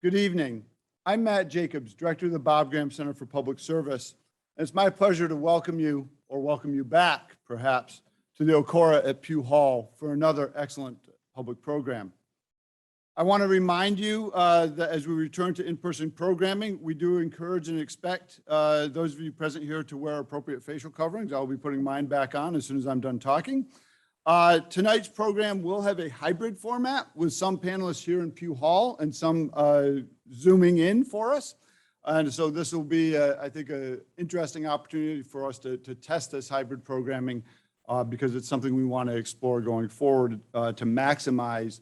Good evening. I'm Matt Jacobs, Director of the Bob Graham Center for Public Service. And it's my pleasure to welcome you, or welcome you back, perhaps, to the Okora at Pugh Hall for another excellent public program. I want to remind you that as we return to in-person programming, we do encourage and expect those of you present here to wear appropriate facial coverings. I'll be putting mine back on as soon as I'm done talking. Tonight's program will have a hybrid format with some panelists here in Pugh Hall and some zooming in for us. And so this will be, I think, an interesting opportunity for us to test this hybrid programming because it's something we want to explore going forward to maximize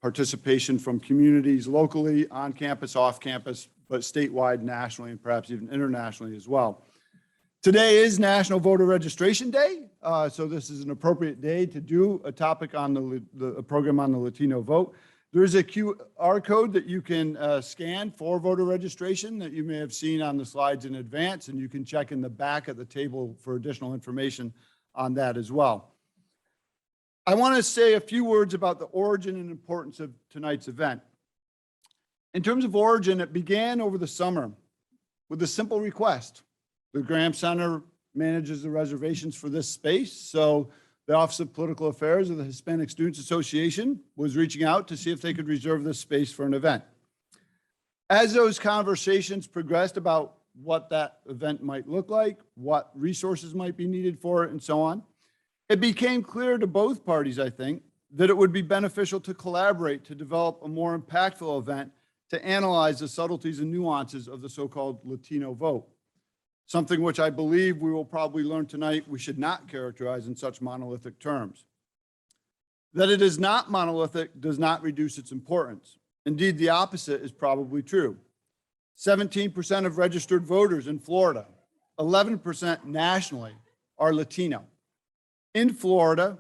participation from communities locally, on campus, off campus, but statewide, nationally, and perhaps even internationally as well. Today is National Voter Registration Day, so this is an appropriate day to do a topic on a program on the Latino vote. There is a QR code that you can scan for voter registration that you may have seen on the slides in advance, and you can check in the back of the table for additional information on that as well. I want to say a few words about the origin and importance of tonight's event. In terms of origin, it began over the summer with a simple request. The Graham Center manages the reservations for this space, so the Office of Political Affairs of the Hispanic Students Association was reaching out to see if they could reserve this space for an event. As those conversations progressed about what that event might look like, what resources might be needed for it, and so on, it became clear to both parties, I think, that it would be beneficial to collaborate to develop a more impactful event to analyze the subtleties and nuances of the so-called Latino vote. Something which I believe we will probably learn tonight we should not characterize in such monolithic terms. That it is not monolithic does not reduce its importance. Indeed, the opposite is probably true. 17% of registered voters in Florida, 11% nationally, are Latino. In Florida,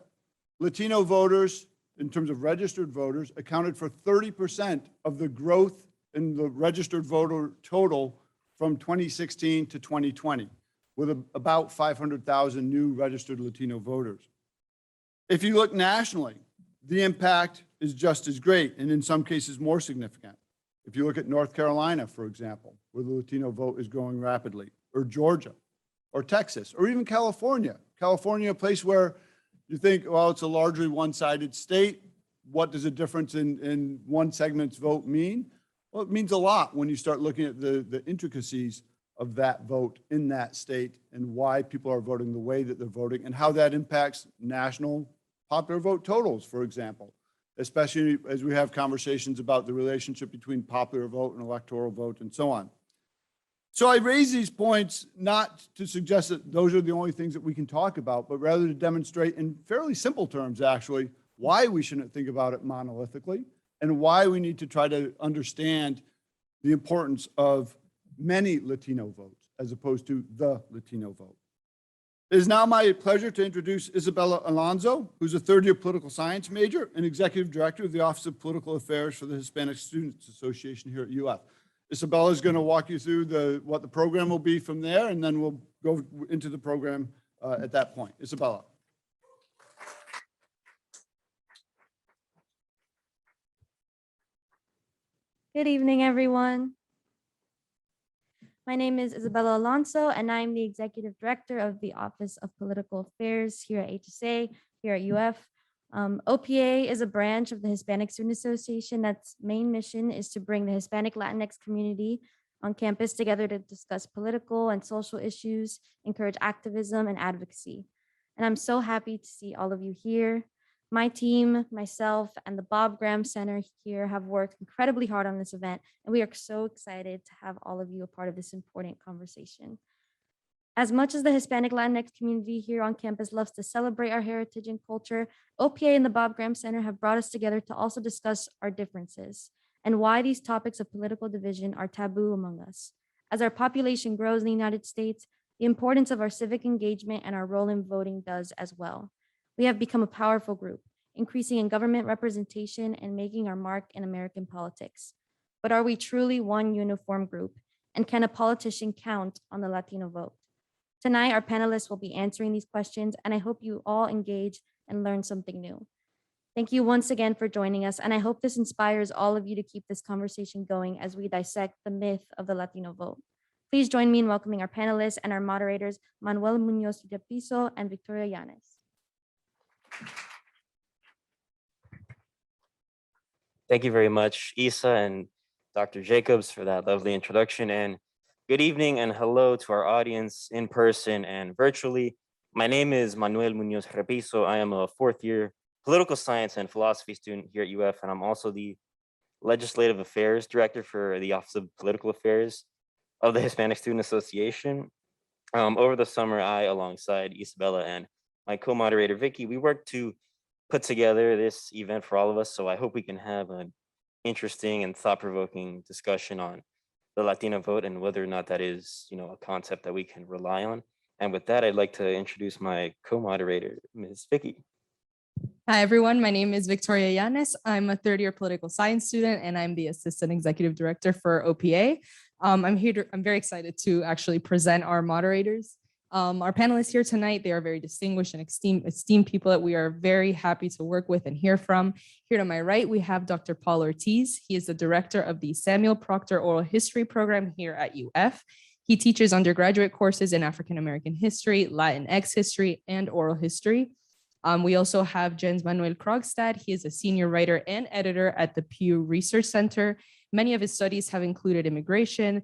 Latino voters, in terms of registered voters, accounted for 30% of the growth in the registered voter total from 2016 to 2020, with about 500,000 new registered Latino voters. If you look nationally, the impact is just as great, and in some cases more significant. If you look at North Carolina, for example, where the Latino vote is growing rapidly, or Georgia, or Texas, or even California. California, a place where you think, well, it's a largely one-sided state. What does a difference in one segment's vote mean? Well, it means a lot when you start looking at the intricacies of that vote in that state and why people are voting the way that they're voting and how that impacts national popular vote totals, for example, especially as we have conversations about the relationship between popular vote and electoral vote and so on. So I raise these points not to suggest that those are the only things that we can talk about, but rather to demonstrate in fairly simple terms, actually, why we shouldn't think about it monolithically and why we need to try to understand the importance of many Latino votes as opposed to the Latino vote. It is now my pleasure to introduce Isabella Alonso, who's a third-year political science major and executive director of the Office of Political Affairs for the Hispanic Students Association here at UF. Isabella is going to walk you through what the program will be from there, and then we'll go into the program at that point. Isabella. Good evening, everyone. My name is Isabella Alonso, and I'm the Executive Director of the Office of Political Affairs here at HSA, here at UF. OPA is a branch of the Hispanic Student Association that's main mission is to bring the Hispanic Latinx community on campus together to discuss political and social issues, encourage activism and advocacy. And I'm so happy to see all of you here. My team, myself, and the Bob Graham Center here have worked incredibly hard on this event, and we are so excited to have all of you a part of this important conversation. As much as the Hispanic Latinx community here on campus loves to celebrate our heritage and culture, OPA and the Bob Graham Center have brought us together to also discuss our differences and why these topics of political division are taboo among us. As our population grows in the United States, the importance of our civic engagement and our role in voting does as well. We have become a powerful group, increasing in government representation and making our mark in American politics. But are we truly one uniform group? And can a politician count on the Latino vote? Tonight, our panelists will be answering these questions, and I hope you all engage and learn something new. Thank you once again for joining us, and I hope this inspires all of you to keep this conversation going as we dissect the myth of the Latino vote. Please join me in welcoming our panelists and our moderators, Manuel Munoz de Piso and Victoria Llanes. Thank you very much, Isa and Dr. Jacobs, for that lovely introduction. And good evening and hello to our audience in person and virtually. My name is Manuel Munoz Repiso. I am a fourth year political science and philosophy student here at UF, and I'm also the Legislative Affairs Director for the Office of Political Affairs of the Hispanic Student Association. Over the summer, I, alongside Isabella and my co-moderator, Vicky, we worked to put together this event for all of us. So I hope we can have an interesting and thought-provoking discussion on the Latino vote and whether or not that is, a concept that we can rely on. And with that, I'd like to introduce my co-moderator, Ms. Vicky. Hi, everyone. My name is Victoria Llanes. I'm a third-year political science student, and I'm the Assistant Executive Director for OPA. I'm very excited to actually present our moderators. Our panelists here tonight, they are very distinguished and esteemed people that we are very happy to work with and hear from. Here to my right, we have Dr. Paul Ortiz. He is the director of the Samuel Proctor Oral History Program here at UF. He teaches undergraduate courses in African American history, Latinx history, and oral history. We also have Jens Manuel Krogstad. He is a senior writer and editor at the Pew Research Center. Many of his studies have included immigration,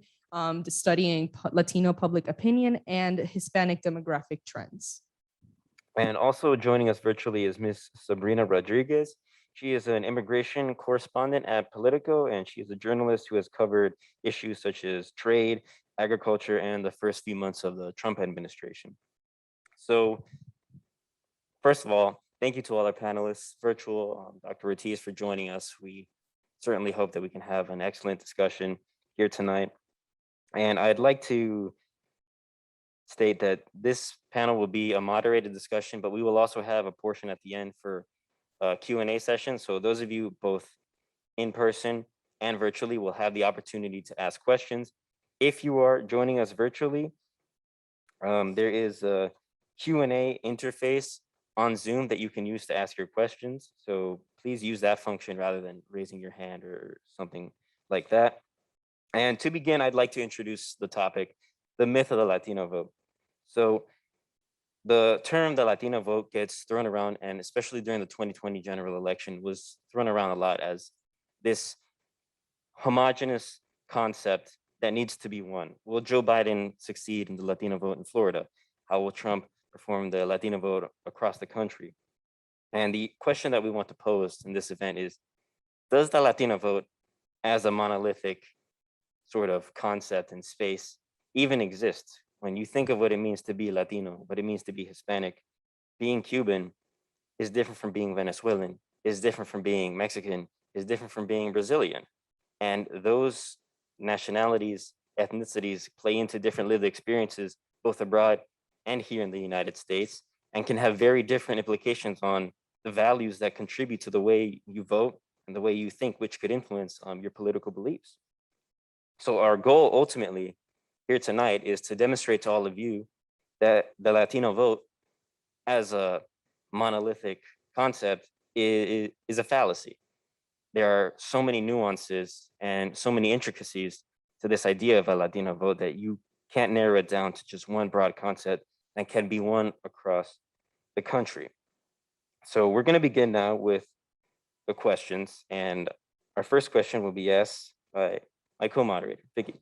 studying Latino public opinion and Hispanic demographic trends. And also joining us virtually is Ms. Sabrina Rodriguez. She is an immigration correspondent at POLITICO, and she is a journalist who has covered issues such as trade, agriculture, and the first few months of the Trump administration. So first of all, thank you to all our panelists, virtual, Dr. Ortiz for joining us. We certainly hope that we can have an excellent discussion here tonight. And I'd like to state that this panel will be a moderated discussion, but we will also have a portion at the end for a Q&A session. So those of you both in person and virtually will have the opportunity to ask questions. If you are joining us virtually, there is a Q&A interface on Zoom that you can use to ask your questions. So please use that function rather than raising your hand or something like that. And to begin, I'd like to introduce the topic, the myth of the Latino vote. So the term the Latino vote gets thrown around, and especially during the 2020 general election, was thrown around a lot as this homogenous concept that needs to be won. Will Joe Biden succeed in the Latino vote in Florida? How will Trump perform the Latino vote across the country? And the question that we want to pose in this event is, does the Latino vote as a monolithic sort of concept and space even exist? When you think of what it means to be Latino, what it means to be Hispanic, being Cuban is different from being Venezuelan, is different from being Mexican, is different from being Brazilian. And those nationalities, ethnicities play into different lived experiences, both abroad and here in the United States, and can have very different implications on the values that contribute to the way you vote and the way you think, which could influence your political beliefs. So our goal ultimately here tonight is to demonstrate to all of you that the Latino vote as a monolithic concept is a fallacy. There are so many nuances and so many intricacies to this idea of a Latino vote that you can't narrow it down to just one broad concept that can be won across the country. So we're going to begin now with the questions, and our first question will be asked by my co-moderator, Vicky.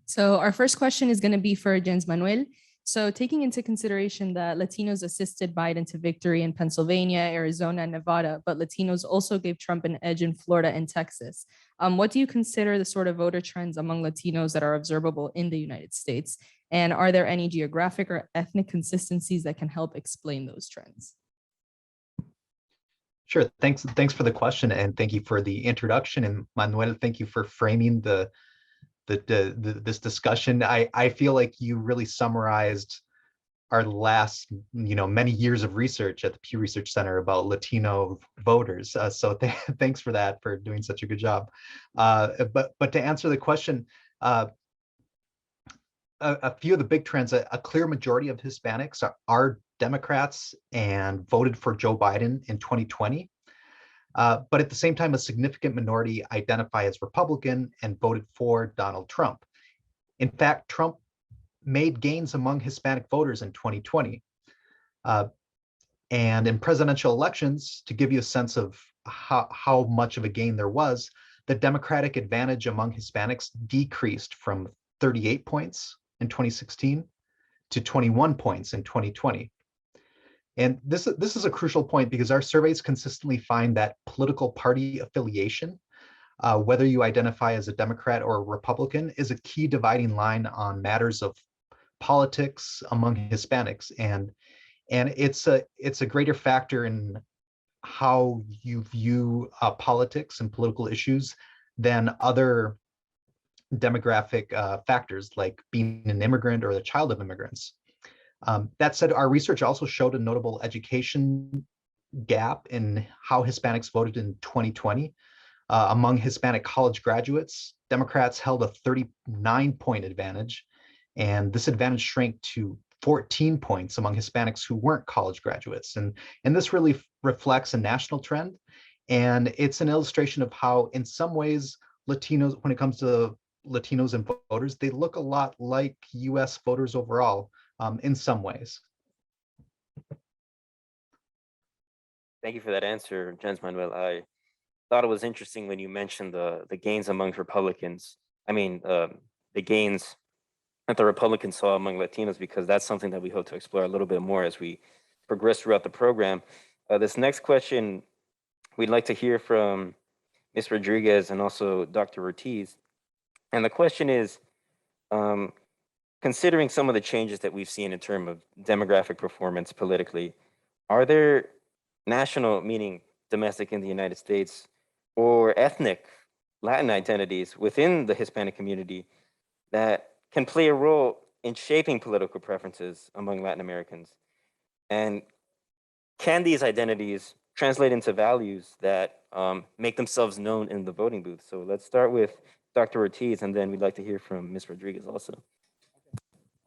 So our first question is going to be for Jens Manuel. So taking into consideration that Latinos assisted Biden to victory in Pennsylvania, Arizona, and Nevada, but Latinos also gave Trump an edge in Florida and Texas. What do you consider the sort of voter trends among Latinos that are observable in the United States? And are there any geographic or ethnic consistencies that can help explain those trends? Sure. Thanks for the question, and thank you for the introduction. And Manuel, thank you for framing this discussion. I feel like you really summarized our last many years of research at the Pew Research Center about Latino voters. So thanks for that, for doing such a good job. But to answer the question, a few of the big trends, a clear majority of Hispanics are Democrats and voted for Joe Biden in 2020. But at the same time, a significant minority identify as Republican and voted for Donald Trump. In fact, Trump made gains among Hispanic voters in 2020. And in presidential elections, to give you a sense of how much of a gain there was, the Democratic advantage among Hispanics decreased from 38 points in 2016 to 21 points in 2020. And this is a crucial point because our surveys consistently find that political party affiliation, whether you identify as a Democrat or a Republican, is a key dividing line on matters of politics among Hispanics. And it's a greater factor in how you view politics and political issues than other demographic factors like being an immigrant or the child of immigrants. That said, our research also showed a notable education gap in how Hispanics voted in 2020. Among Hispanic college graduates, Democrats held a 39-point advantage, and this advantage shrank to 14 points among Hispanics who weren't college graduates. And this really reflects a national trend, and it's an illustration of how, in some ways, Latinos, when it comes to Latinos and voters, they look a lot like US voters overall. In some ways. Thank you for that answer, Jens Manuel. I thought it was interesting when you mentioned the gains among Republicans. I mean, the gains that the Republicans saw among Latinos, because that's something that we hope to explore a little bit more as we progress throughout the program. This next question, we'd like to hear from Ms. Rodriguez and also Dr. Ortiz. And the question is, considering some of the changes that we've seen in terms of demographic performance politically, are there national, meaning domestic in the United States, or ethnic Latin identities within the Hispanic community that can play a role in shaping political preferences among Latin Americans? And can these identities translate into values that make themselves known in the voting booth? So let's start with Dr. Ortiz, and then we'd like to hear from Ms. Rodriguez also.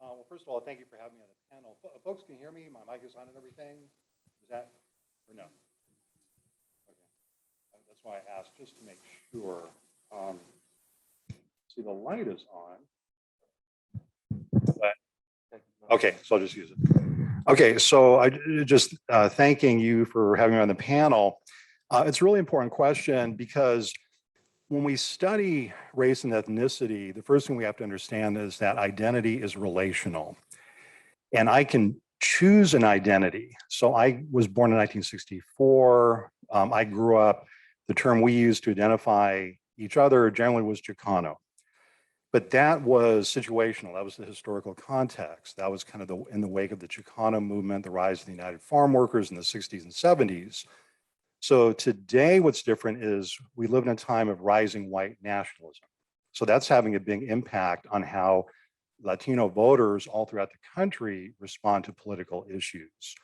Well, first of all, thank you for having me on the panel. Folks can hear me? My mic is on and everything? Is that, or no? Okay. That's why I asked, just to make sure. See, the light is on. But, okay, so I'll just use it. Okay, so I just thanking you for having me on the panel. It's a really important question because when we study race and ethnicity, the first thing we have to understand is that identity is relational. And I can choose an identity. So I was born in 1964. I grew up, the term we used to identify each other generally was Chicano. But that was situational. That was the historical context. That was kind of in the wake of the Chicano movement, the rise of the United Farm Workers in the 60s and 70s. So today, what's different is we live in a time of rising white nationalism. So that's having a big impact on how Latino voters all throughout the country respond to political issues.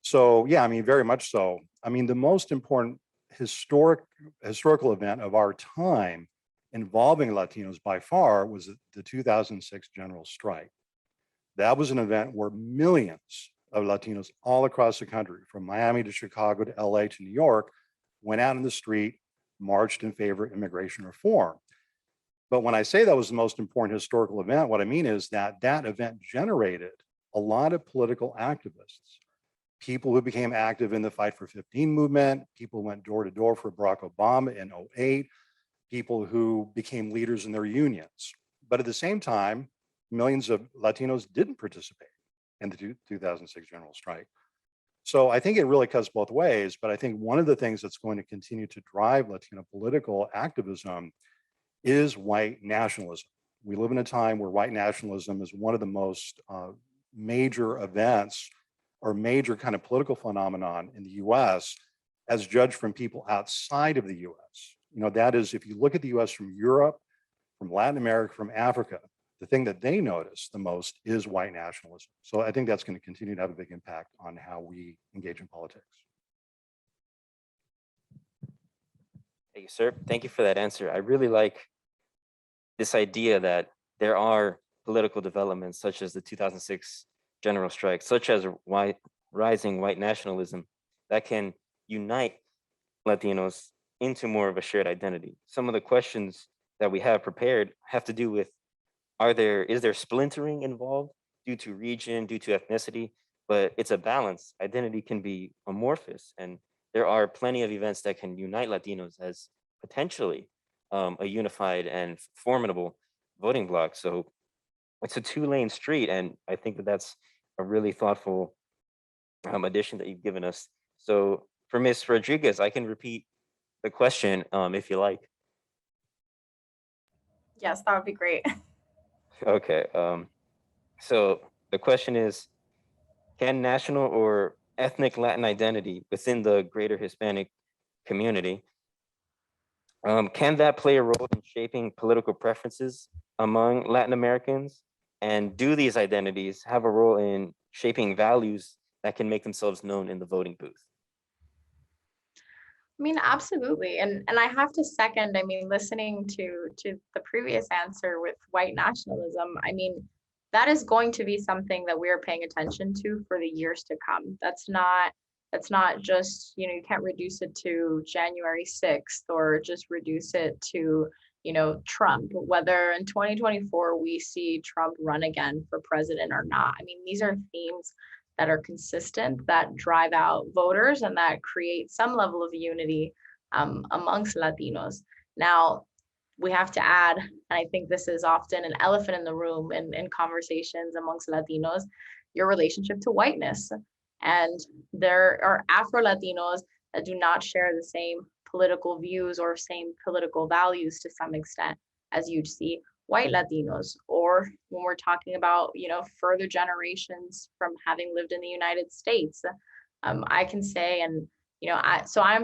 So yeah, I mean, very much so. I mean, the most important historical event of our time involving Latinos by far was the 2006 general strike. That was an event where millions of Latinos all across the country, from Miami to Chicago to LA to New York, went out in the street, marched in favor of immigration reform. But when I say that was the most important historical event, what I mean is that that event generated a lot of political activists, people who became active in the Fight for 15 movement, people who went door to door for Barack Obama in 2008, people who became leaders in their unions. But at the same time, millions of Latinos didn't participate in the 2006 general strike. So I think it really cuts both ways, but I think one of the things that's going to continue to drive Latino political activism is white nationalism. We live in a time where white nationalism is one of the most major events or major kind of political phenomenon in the US as judged from people outside of the US. You know, that is, if you look at the US from Europe, from Latin America, from Africa, the thing that they notice the most is white nationalism. So I think that's going to continue to have a big impact on how we engage in politics. Thank you, sir. Thank you for that answer. I really like this idea that there are political developments such as the 2006 general strike, such as rising white nationalism that can unite Latinos into more of a shared identity. Some of the questions that we have prepared have to do with, is there splintering involved due to region, due to ethnicity? But it's a balance. Identity can be amorphous, and there are plenty of events that can unite Latinos as potentially a unified and formidable voting bloc. So it's a two-lane street, and I think that that's a really thoughtful addition that you've given us. So for Ms. Rodriguez, I can repeat the question if you like. Yes, that would be great. Okay. So the question is, can national or ethnic Latin identity within the greater Hispanic community, can that play a role in shaping political preferences among Latin Americans? And do these identities have a role in shaping values that can make themselves known in the voting booth? I mean, absolutely. And I have to second, I mean, listening to the previous answer with white nationalism, I mean, that is going to be something that we are paying attention to for the years to come. That's not just, you know, you can't reduce it to January 6th or just reduce it to, you know, Trump, whether in 2024 we see Trump run again for president or not. I mean, these are themes that are consistent, that drive out voters and that create some level of unity amongst Latinos. Now, we have to add, and I think this is often an elephant in the room in conversations amongst Latinos, your relationship to whiteness. And there are Afro-Latinos that do not share the same political views or same political values to some extent as you'd see white Latinos, or when we're talking about, you know, further generations from having lived in the United States. I can say, and, you know,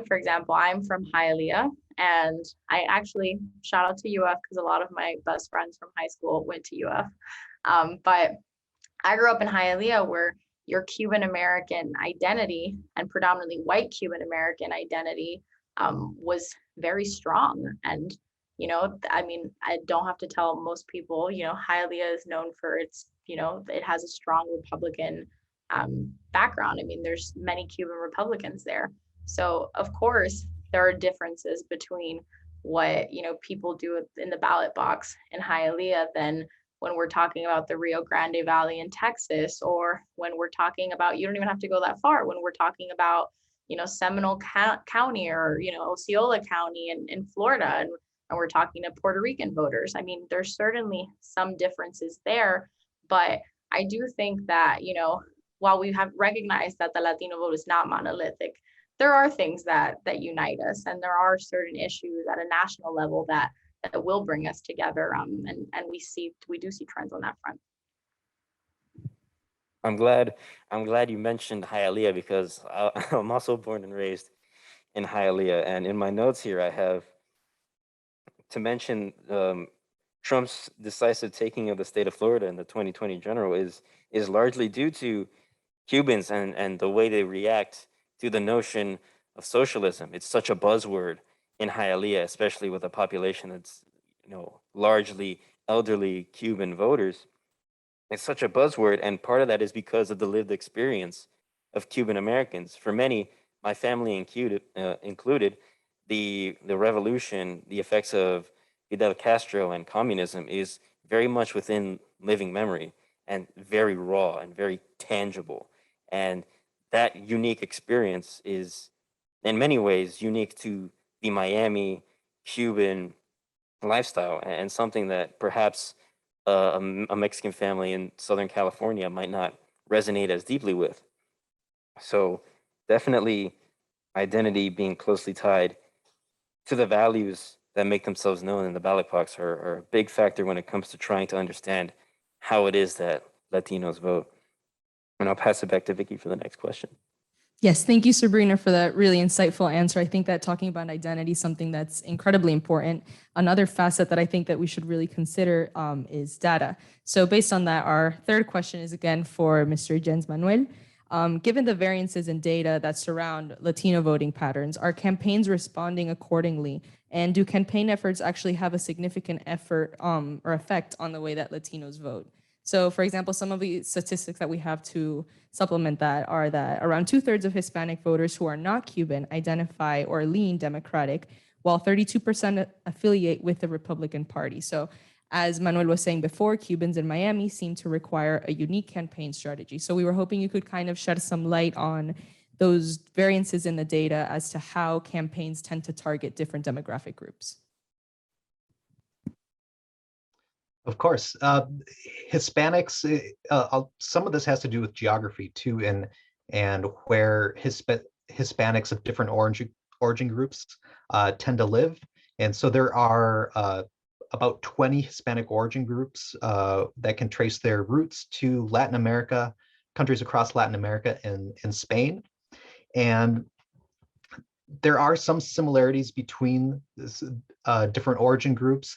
for example, I'm from Hialeah, and I actually, shout out to UF because a lot of my best friends from high school went to UF. But I grew up in Hialeah, where your Cuban American identity and predominantly white Cuban American identity was very strong. And, you know, I mean, I don't have to tell most people, you know, Hialeah is known for its, you know, it has a strong Republican background. I mean, there's many Cuban Republicans there. So of course, there are differences between what, you know, people do in the ballot box in Hialeah than when we're talking about the Rio Grande Valley in Texas, or when we're talking about, you don't even have to go that far, when we're talking about, you know, Seminole County or, you know, Osceola County in Florida, and we're talking to Puerto Rican voters. I mean, there's certainly some differences there, but I do think that, you know, while we have recognized that the Latino vote is not monolithic, there are things that unite us, and there are certain issues at a national level that will bring us together. And we do see trends on that front. I'm glad you mentioned Hialeah, because I'm also born and raised in Hialeah, and in my notes here I have to mention Trump's decisive taking of the state of Florida in the 2020 general is largely due to Cubans and the way they react to the notion of socialism. It's such a buzzword in Hialeah, especially with a population that's, you know, largely elderly Cuban voters. It's such a buzzword, and part of that is because of the lived experience of Cuban Americans. For many, my family included, the revolution, the effects of Fidel Castro and communism is very much within living memory and very raw and very tangible. And that unique experience is in many ways unique to the Miami Cuban lifestyle, and something that perhaps a Mexican family in Southern California might not resonate as deeply with. So definitely identity being closely tied to the values that make themselves known in the ballot box are a big factor when it comes to trying to understand how it is that Latinos vote. And I'll pass it back to Vicky for the next question. Yes, thank you, Sabrina, for that really insightful answer. I think that talking about identity is something that's incredibly important. Another facet that I think that we should really consider is data. So based on that, our third question is again for Mr. Jens Manuel. Given the variances in data that surround Latino voting patterns, are campaigns responding accordingly? And do campaign efforts actually have a significant effort or effect on the way that Latinos vote? So for example, some of the statistics that we have to supplement that are that around 2/3 of Hispanic voters who are not Cuban identify or lean Democratic, while 32% affiliate with the Republican Party. So as Manuel was saying before, Cubans in Miami seem to require a unique campaign strategy. So we were hoping you could kind of shed some light on those variances in the data as to how campaigns tend to target different demographic groups. Of course, Hispanics. Some of this has to do with geography too, and where Hispanics of different origin groups tend to live. And so there are about 20 Hispanic origin groups that can trace their roots to Latin America, countries across Latin America and Spain. And there are some similarities between different origin groups.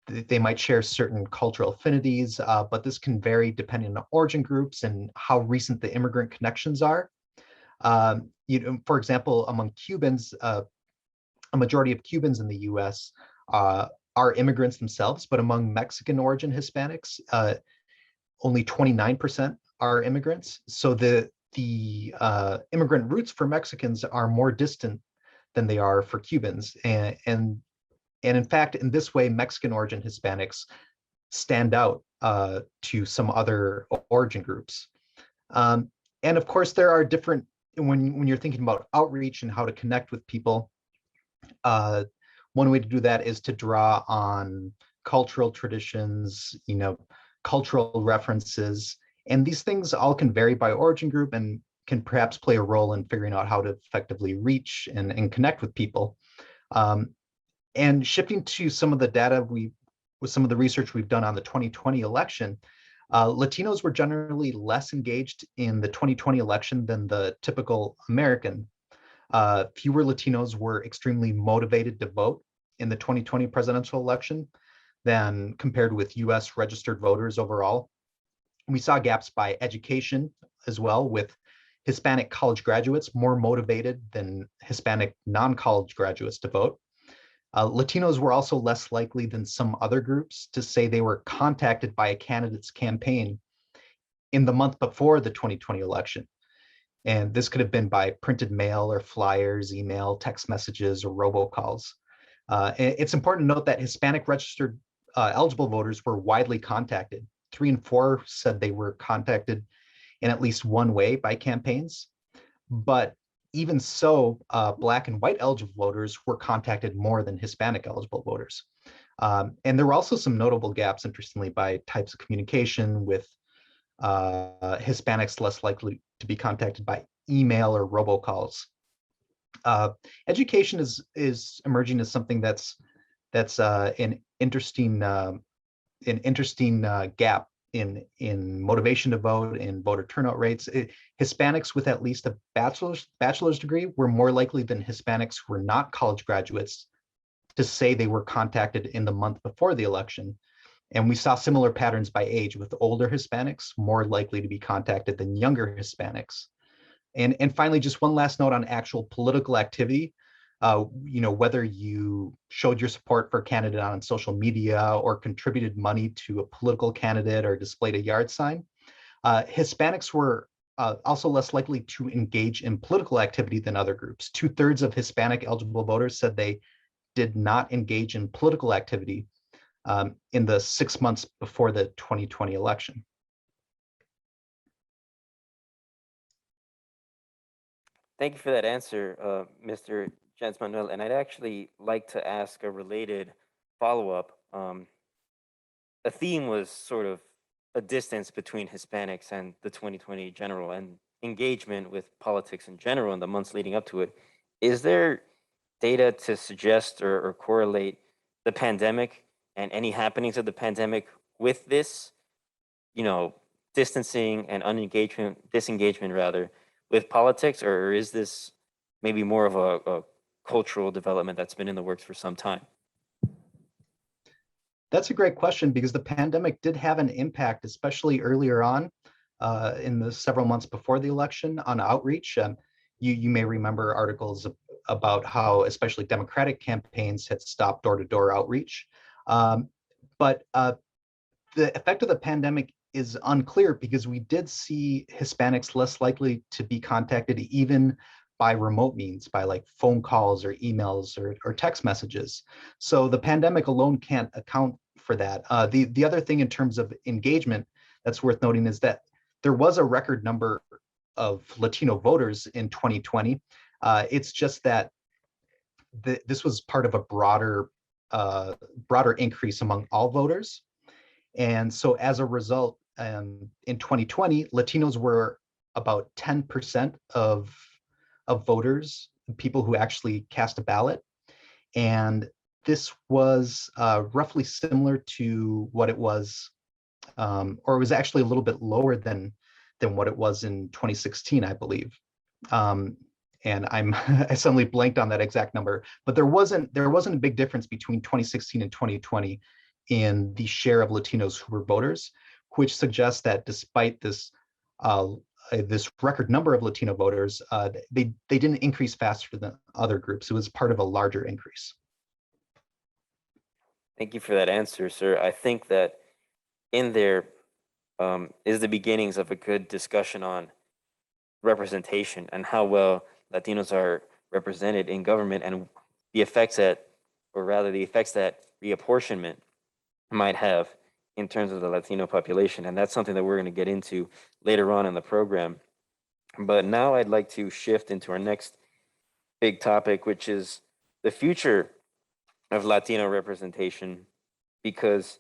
They might share certain cultural affinities, but this can vary depending on origin groups and how recent the immigrant connections are. For example, among Cubans, a majority of Cubans in the US are immigrants themselves, but among Mexican origin Hispanics, only 29% are immigrants. So the immigrant roots for Mexicans are more distant than they are for Cubans. And in fact, in this way, Mexican origin Hispanics stand out to some other origin groups. And of course, there are different, when you're thinking about outreach and how to connect with people, one way to do that is to draw on cultural traditions, cultural references. And these things all can vary by origin group and can perhaps play a role in figuring out how to effectively reach and connect with people. And shifting to some of the data with some of the research we've done on the 2020 election, Latinos were generally less engaged in the 2020 election than the typical American. Fewer Latinos were extremely motivated to vote in the 2020 presidential election than compared with US registered voters overall. We saw gaps by education as well, with Hispanic college graduates more motivated than Hispanic non-college graduates to vote. Latinos were also less likely than some other groups to say they were contacted by a candidate's campaign in the month before the 2020 election. And this could have been by printed mail or flyers, email, text messages, or robocalls. It's important to note that Hispanic registered eligible voters were widely contacted. 3 in 4 said they were contacted in at least one way by campaigns. But even so, Black and white eligible voters were contacted more than Hispanic eligible voters. And there were also some notable gaps, interestingly, by types of communication, with Hispanics less likely to be contacted by email or robocalls. Education is emerging as something that's an interesting gap in motivation to vote and voter turnout rates. Hispanics with at least a bachelor's degree were more likely than Hispanics who were not college graduates to say they were contacted in the month before the election. And we saw similar patterns by age, with older Hispanics more likely to be contacted than younger Hispanics. And finally, just one last note on actual political activity. Whether you showed your support for a candidate on social media or contributed money to a political candidate or displayed a yard sign, Hispanics were also less likely to engage in political activity than other groups. 2/3 of Hispanic eligible voters said they did not engage in political activity in the 6 months before the 2020 election. Thank you for that answer, Mr. Jens Manuel. And I'd actually like to ask a related follow-up. A theme was sort of a distance between Hispanics and the 2020 general and engagement with politics in general in the months leading up to it. Is there data to suggest or correlate the pandemic and any happenings of the pandemic with this, distancing and disengagement rather, with politics, or is this maybe more of a cultural development that's been in the works for some time? That's a great question, because the pandemic did have an impact, especially earlier on in the several months before the election, on outreach. You may remember articles about how especially Democratic campaigns had stopped door-to-door outreach. But the effect of the pandemic is unclear because we did see Hispanics less likely to be contacted even by remote means, by like phone calls or emails or text messages. So the pandemic alone can't account for that. The other thing in terms of engagement that's worth noting is that there was a record number of Latino voters in 2020. It's just that this was part of a broader increase among all voters. And so as a result, in 2020, Latinos were about 10% of voters, people who actually cast a ballot. And this was roughly similar to what it was, or it was actually a little bit lower than what it was in 2016, I believe. And I suddenly blanked on that exact number, but there wasn't a big difference between 2016 and 2020 in the share of Latinos who were voters, which suggests that despite this this record number of Latino voters, they didn't increase faster than other groups. It was part of a larger increase. Thank you for that answer, sir. I think that in there is the beginnings of a good discussion on representation and how well Latinos are represented in government and the effects that reapportionment might have in terms of the Latino population. And that's something that we're going to get into later on in the program. But now I'd like to shift into our next big topic, which is the future of Latino representation, because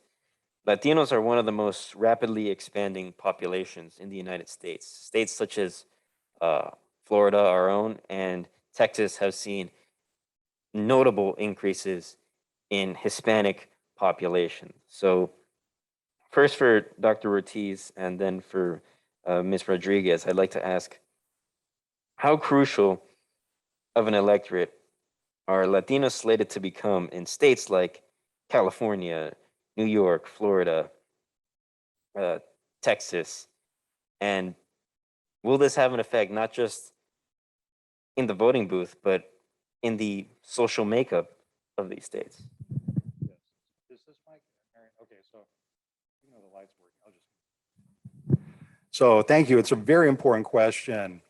Latinos are one of the most rapidly expanding populations in the United States. States such as Florida, our own, and Texas have seen notable increases in Hispanic population. So first for Dr. Ortiz and then for Ms. Rodriguez, I'd like to ask, how crucial of an electorate are Latinos slated to become in states like California, New York, Florida, Texas? And will this have an effect not just in the voting booth, but in the social makeup of these states? Yes. Is this mic? Okay, so you know the lights working. I'll just. So thank you. It's a very important question.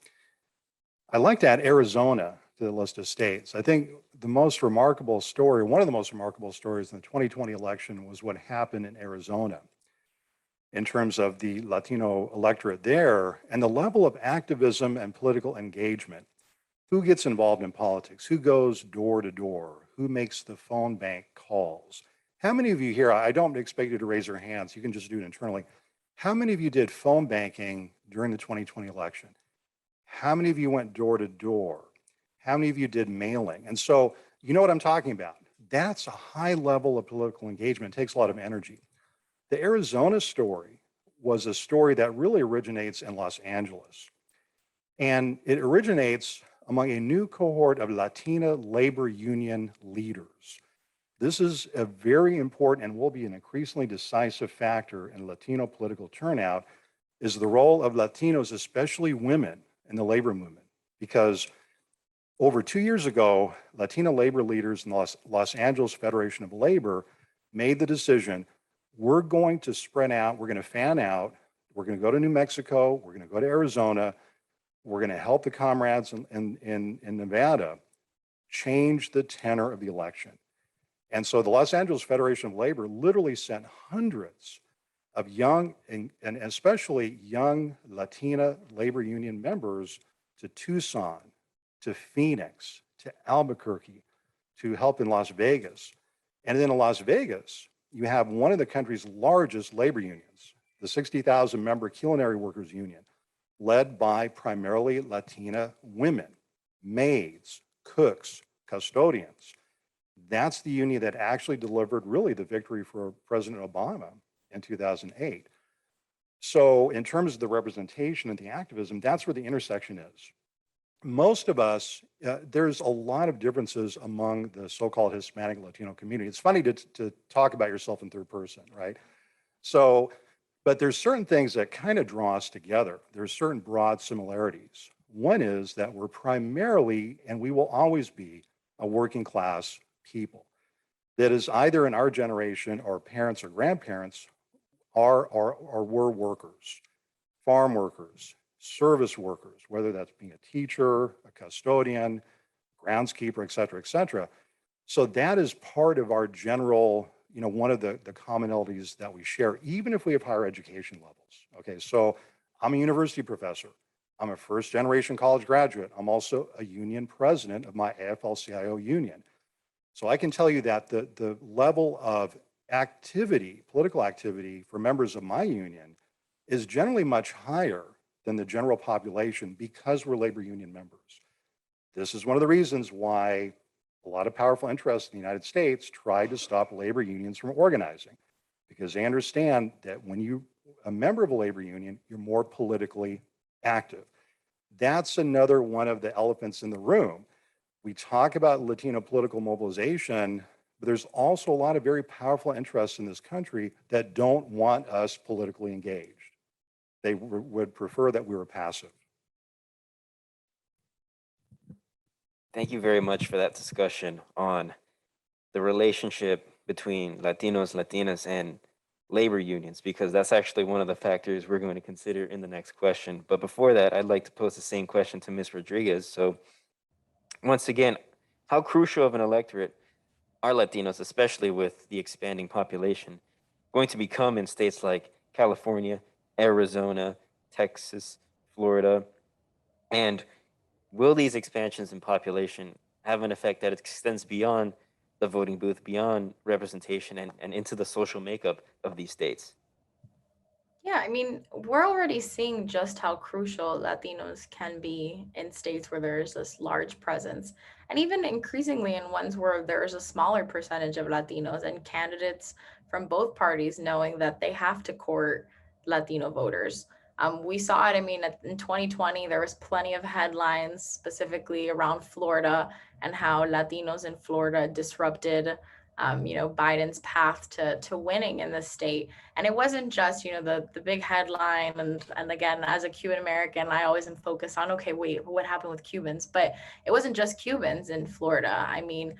I'd like to add Arizona to the list of states. I think the most remarkable story, one of the most remarkable stories in the 2020 election was what happened in Arizona in terms of the Latino electorate there and the level of activism and political engagement. Who gets involved in politics? Who goes door to door? Who makes the phone bank calls? How many of you here, I don't expect you to raise your hands, you can just do it internally. How many of you did phone banking during the 2020 election? How many of you went door to door? How many of you did mailing? And so, you know what I'm talking about. That's a high level of political engagement. It takes a lot of energy. The Arizona story was a story that really originates in Los Angeles. And it originates among a new cohort of Latina labor union leaders. This is a very important and will be an increasingly decisive factor in Latino political turnout, is the role of Latinos, especially women, in the labor movement. Because over 2 years ago, Latino labor leaders in the Los Angeles Federation of Labor made the decision, we're going to spread out, we're going to fan out, we're going to go to New Mexico, we're going to go to Arizona, we're going to help the comrades in Nevada change the tenor of the election. And so the Los Angeles Federation of Labor literally sent hundreds of young and especially young Latina labor union members to Tucson, to Phoenix, to Albuquerque, to help in Las Vegas. And then in Las Vegas, you have one of the country's largest labor unions, the 60,000 member Culinary Workers Union, led by primarily Latina women, maids, cooks, custodians. That's the union that actually delivered really the victory for President Obama in 2008. So in terms of the representation and the activism, that's where the intersection is. Most of us, there's a lot of differences among the so-called Hispanic Latino community. It's funny to talk about yourself in third person, right? So, but there's certain things that kind of draw us together. There's certain broad similarities. One is that we're primarily, and we will always be, a working class people. That is either in our generation or parents or grandparents, were workers, farm workers, service workers, whether that's being a teacher, a custodian, groundskeeper, et cetera, et cetera. So that is part of our general, one of the commonalities that we share, even if we have higher education levels. Okay, so I'm a university professor. I'm a first generation college graduate. I'm also a union president of my AFL-CIO union. So I can tell you that the level of activity, political activity for members of my union is generally much higher than the general population because we're labor union members. This is one of the reasons why a lot of powerful interests in the United States try to stop labor unions from organizing, because they understand that when you're a member of a labor union, you're more politically active. That's another one of the elephants in the room. We talk about Latino political mobilization, but there's also a lot of very powerful interests in this country that don't want us politically engaged. They would prefer that we were passive. Thank you very much for that discussion on the relationship between Latinos, Latinas, and labor unions, because that's actually one of the factors we're going to consider in the next question. But before that, I'd like to pose the same question to Ms. Rodriguez. So once again, how crucial of an electorate are Latinos, especially with the expanding population, going to become in states like California, Arizona, Texas, Florida? And will these expansions in population have an effect that extends beyond the voting booth, beyond representation, and into the social makeup of these states? Yeah, I mean, we're already seeing just how crucial Latinos can be in states where there's this large presence, and even increasingly in ones where there's a smaller percentage of Latinos, and candidates from both parties knowing that they have to court Latino voters. We saw it, I mean, in 2020, there was plenty of headlines specifically around Florida and how Latinos in Florida disrupted Biden's path to winning in the state. And it wasn't just, the big headline. And again, as a Cuban American, I always am focused on, okay, wait, what happened with Cubans? But it wasn't just Cubans in Florida. I mean,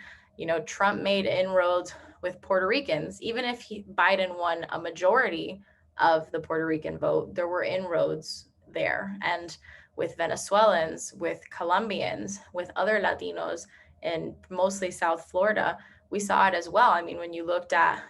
Trump made inroads with Puerto Ricans. Even if Biden won a majority of the Puerto Rican vote, there were inroads there. And with Venezuelans, with Colombians, with other Latinos in mostly South Florida, we saw it as well. I mean, when you looked at,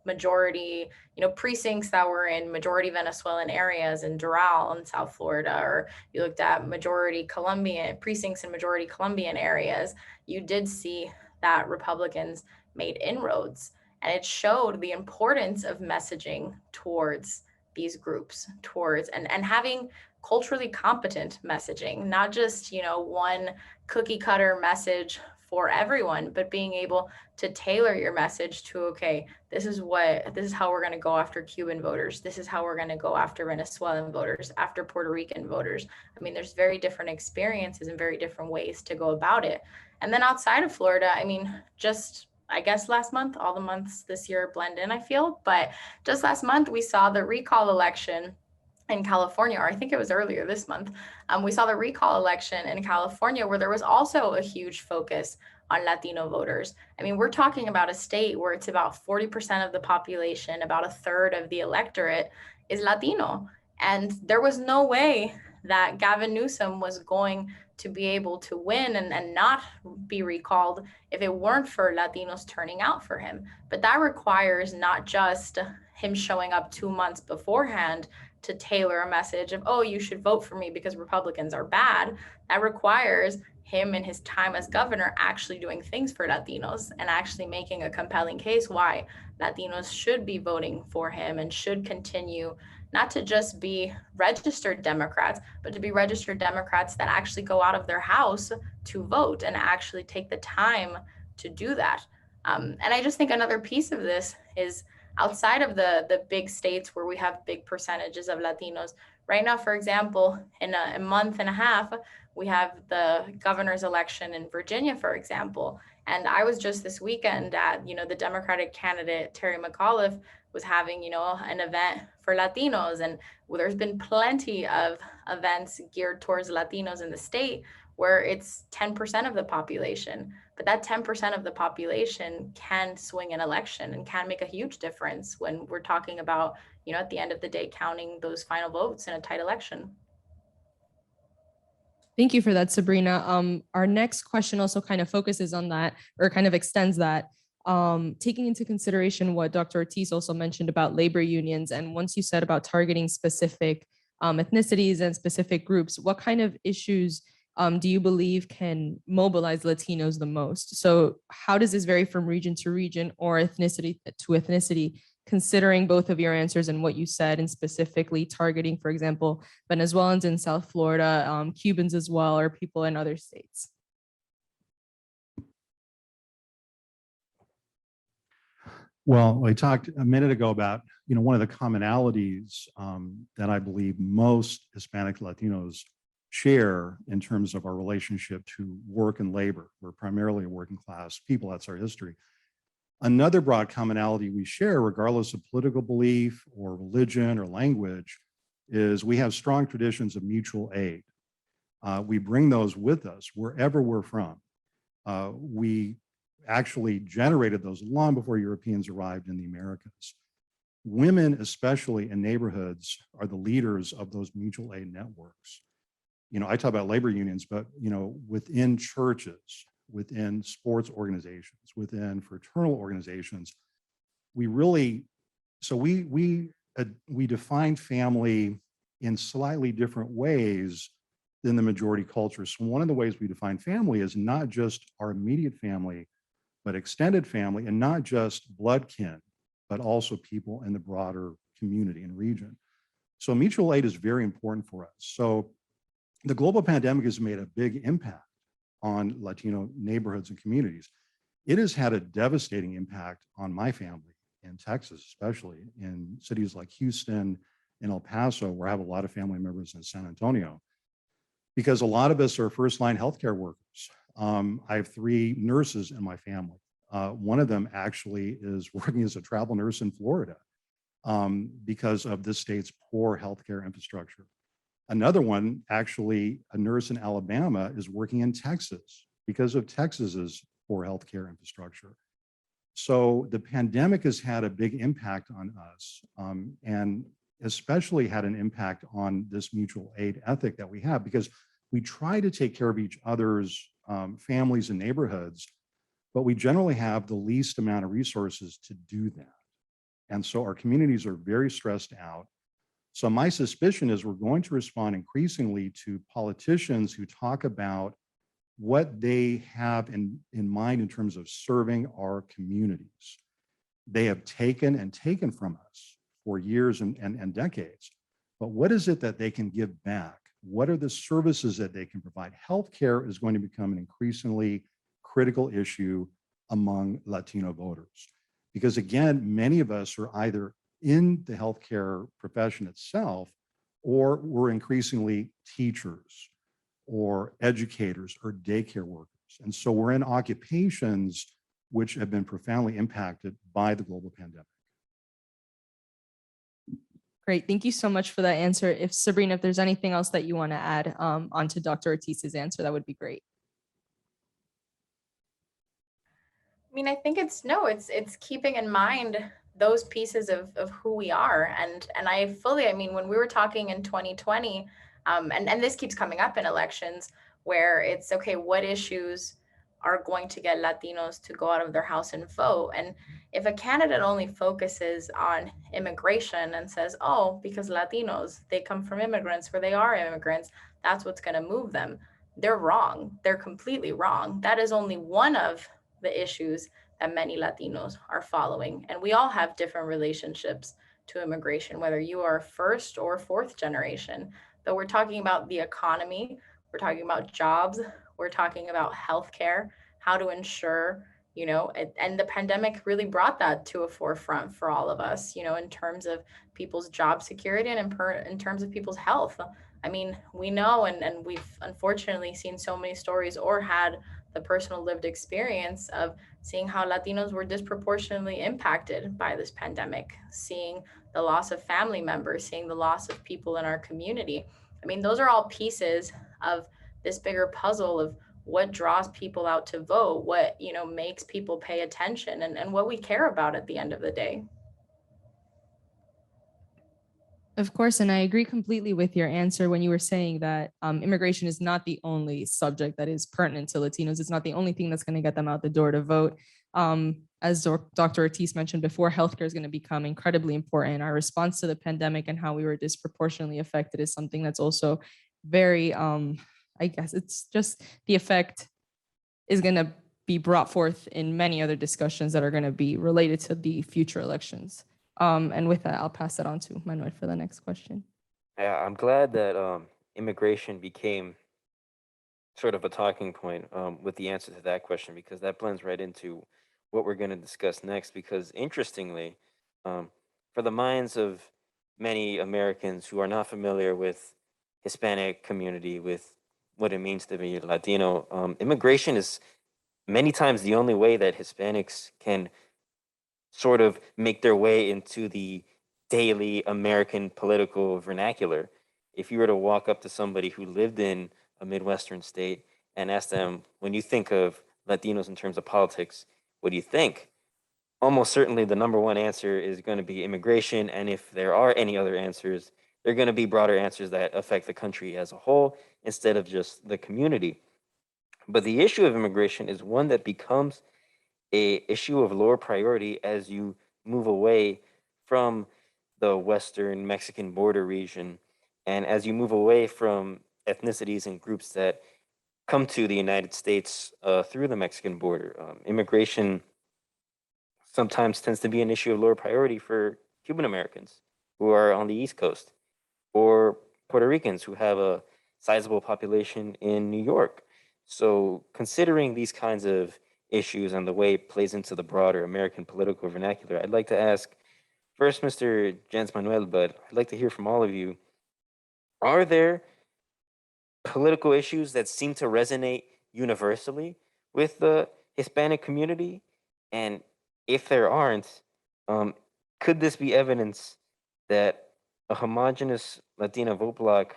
majority, precincts that were in majority Venezuelan areas in Doral in South Florida, or you looked at majority Colombian precincts in majority Colombian areas, you did see that Republicans made inroads. And it showed the importance of messaging towards these groups, towards and having culturally competent messaging, not just, one cookie cutter message for everyone, but being able to tailor your message to, okay, this is how we're going to go after Cuban voters. This is how we're going to go after Venezuelan voters, after Puerto Rican voters. I mean, there's very different experiences and very different ways to go about it. And then outside of Florida, I mean, I guess last month, all the months this year blend in, I feel, but just last month, we saw the recall election in California, or I think it was earlier this month. We saw the recall election in California where there was also a huge focus on Latino voters. I mean, we're talking about a state where it's about 40% of the population, about a third of the electorate is Latino. And there was no way that Gavin Newsom was going to be able to win and not be recalled if it weren't for Latinos turning out for him. But that requires not just him showing up 2 months beforehand to tailor a message of, oh, you should vote for me because Republicans are bad. That requires him in his time as governor actually doing things for Latinos and actually making a compelling case why Latinos should be voting for him and should continue not to just be registered Democrats, but to be registered Democrats that actually go out of their house to vote and actually take the time to do that. And I just think another piece of this is outside of the big states where we have big percentages of Latinos. Right now, for example, in a month and a half, we have the governor's election in Virginia, for example. And I was just this weekend at, the Democratic candidate, Terry McAuliffe, was having, an event for Latinos. And there's been plenty of events geared towards Latinos in the state where it's 10% of the population. but that 10% of the population can swing an election and can make a huge difference when we're talking about, at the end of the day, counting those final votes in a tight election. Thank you for that, Sabrina. Our next question also kind of focuses on that, or kind of extends that, taking into consideration what Dr. Ortiz also mentioned about labor unions. And once you said about targeting specific ethnicities and specific groups, what kind of issues do you believe can mobilize Latinos the most? So how does this vary from region to region or ethnicity to ethnicity, considering both of your answers and what you said, and specifically targeting, for example, Venezuelans in South Florida, Cubans as well, or people in other states? Well, I talked a minute ago about, one of the commonalities that I believe most Hispanic Latinos share in terms of our relationship to work and labor. We're primarily a working class people. That's our history. Another broad commonality we share, regardless of political belief or religion or language, is we have strong traditions of mutual aid. We bring those with us wherever we're from. We actually generated those long before Europeans arrived in the Americas. Women, especially in neighborhoods, are the leaders of those mutual aid networks. I talk about labor unions, but within churches, within sports organizations, within fraternal organizations, we define family in slightly different ways than the majority culture. So one of the ways we define family is not just our immediate family, but extended family, and not just blood kin, but also people in the broader community and region. So mutual aid is very important for us. So the global pandemic has made a big impact on Latino neighborhoods and communities. It has had a devastating impact on my family in Texas, especially in cities like Houston and El Paso, where I have a lot of family members in San Antonio, because a lot of us are first-line healthcare workers. I have 3 nurses in my family. One of them actually is working as a travel nurse in Florida because of this state's poor healthcare infrastructure. Another one, actually a nurse in Alabama, is working in Texas because of Texas's poor healthcare infrastructure. So the pandemic has had a big impact on us, and especially had an impact on this mutual aid ethic that we have, because we try to take care of each other's families and neighborhoods, but we generally have the least amount of resources to do that. And so our communities are very stressed out. So my suspicion is we're going to respond increasingly to politicians who talk about what they have in mind in terms of serving our communities. They have taken from us for years and decades. But what is it that they can give back? What are the services that they can provide? Healthcare is going to become an increasingly critical issue among Latino voters. Because again, many of us are either in the healthcare profession itself, or we're increasingly teachers or educators or daycare workers. And so we're in occupations which have been profoundly impacted by the global pandemic. Great, thank you so much for that answer. If Sabrina, if there's anything else that you want to add onto Dr. Ortiz's answer, that would be great. I mean, I think it's keeping in mind those pieces of who we are. And when we were talking in 2020, and this keeps coming up in elections, where it's, okay, what issues are going to get Latinos to go out of their house and vote? And if a candidate only focuses on immigration and says, oh, because Latinos, they come from immigrants, where they are immigrants, that's what's going to move them, they're wrong. They're completely wrong. That is only one of the issues that many Latinos are following. And we all have different relationships to immigration, whether you are first or fourth generation. But we're talking about the economy, we're talking about jobs, we're talking about healthcare, how to ensure, and the pandemic really brought that to a forefront for all of us, in terms of people's job security and in terms of people's health. I mean, we know, and we've unfortunately seen so many stories or had the personal lived experience of seeing how Latinos were disproportionately impacted by this pandemic, seeing the loss of family members, seeing the loss of people in our community. I mean, those are all pieces of this bigger puzzle of what draws people out to vote, what, makes people pay attention, and what we care about at the end of the day. Of course, and I agree completely with your answer when you were saying that immigration is not the only subject that is pertinent to Latinos. It's not the only thing that's going to get them out the door to vote. As Dr. Ortiz mentioned before, healthcare is going to become incredibly important. Our response to the pandemic and how we were disproportionately affected is something that's also very, I guess it's just the effect is going to be brought forth in many other discussions that are going to be related to the future elections. And with that, I'll pass it on to Manuel for the next question. Yeah, I'm glad that immigration became sort of a talking point with the answer to that question, because that blends right into what we're going to discuss next. Because interestingly, for the minds of many Americans who are not familiar with Hispanic community, with what it means to be Latino, immigration is many times the only way that Hispanics can sort of make their way into the daily American political vernacular. If you were to walk up to somebody who lived in a Midwestern state and ask them, when you think of Latinos in terms of politics, what do you think? Almost certainly the number one answer is going to be immigration. And if there are any other answers, they're going to be broader answers that affect the country as a whole instead of just the community. But the issue of immigration is one that becomes a issue of lower priority as you move away from the Western Mexican border region, and as you move away from ethnicities and groups that come to the United States through the Mexican border. Immigration sometimes tends to be an issue of lower priority for Cuban Americans who are on the East Coast, or Puerto Ricans who have a sizable population in New York. So considering these kinds of issues and the way it plays into the broader American political vernacular, I'd like to ask first Mr. Jens Manuel, but I'd like to hear from all of you. Are there political issues that seem to resonate universally with the Hispanic community? And if there aren't, could this be evidence that a homogenous Latino vote bloc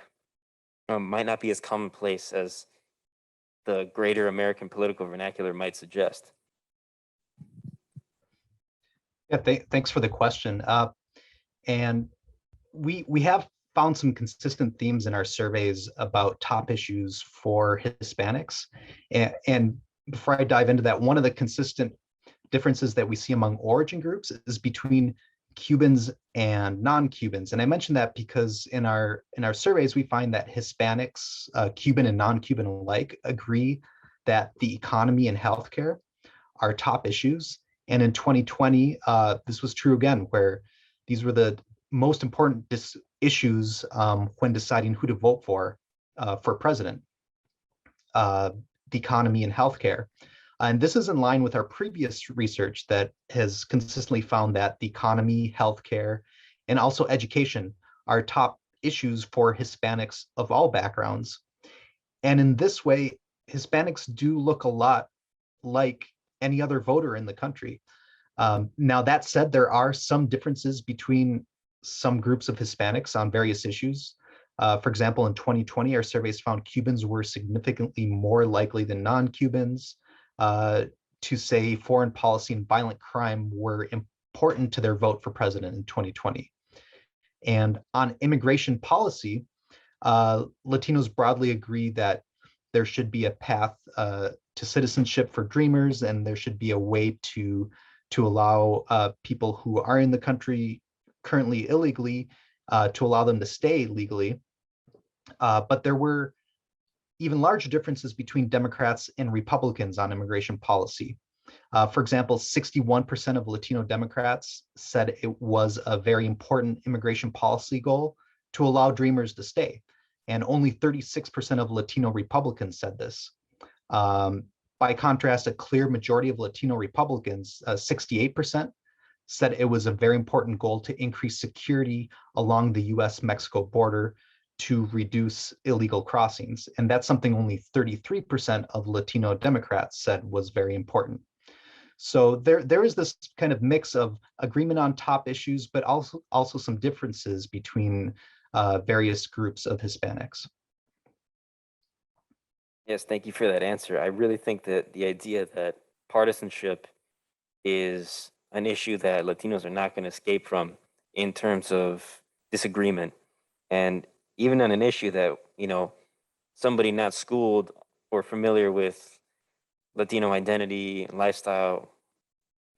might not be as commonplace as the greater American political vernacular might suggest? Yeah, thanks for the question. And we have found some consistent themes in our surveys about top issues for Hispanics. And before I dive into that, one of the consistent differences that we see among origin groups is between Cubans and non-Cubans. And I mention that because in our surveys, we find that Hispanics, Cuban and non-Cuban alike, agree that the economy and healthcare are top issues. And in 2020, this was true again, where these were the most important issues when deciding who to vote for president, the economy and healthcare. And this is in line with our previous research that has consistently found that the economy, healthcare, and also education are top issues for Hispanics of all backgrounds. And in this way, Hispanics do look a lot like any other voter in the country. Now, that said, there are some differences between some groups of Hispanics on various issues. For example, in 2020, our surveys found Cubans were significantly more likely than non-Cubans to say foreign policy and violent crime were important to their vote for president in 2020. And on immigration policy, Latinos broadly agree that there should be a path to citizenship for dreamers, and there should be a way to allow people who are in the country currently illegally to allow them to stay legally. But there were even larger differences between Democrats and Republicans on immigration policy. For example, 61% of Latino Democrats said it was a very important immigration policy goal to allow dreamers to stay. And only 36% of Latino Republicans said this. By contrast, a clear majority of Latino Republicans, 68%, said it was a very important goal to increase security along the US-Mexico border to reduce illegal crossings. And that's something only 33% of Latino Democrats said was very important. So there is this kind of mix of agreement on top issues, but also some differences between various groups of Hispanics. Yes, thank you for that answer. I really think that the idea that partisanship is an issue that Latinos are not going to escape from in terms of disagreement. And even on an issue that, somebody not schooled or familiar with Latino identity and lifestyle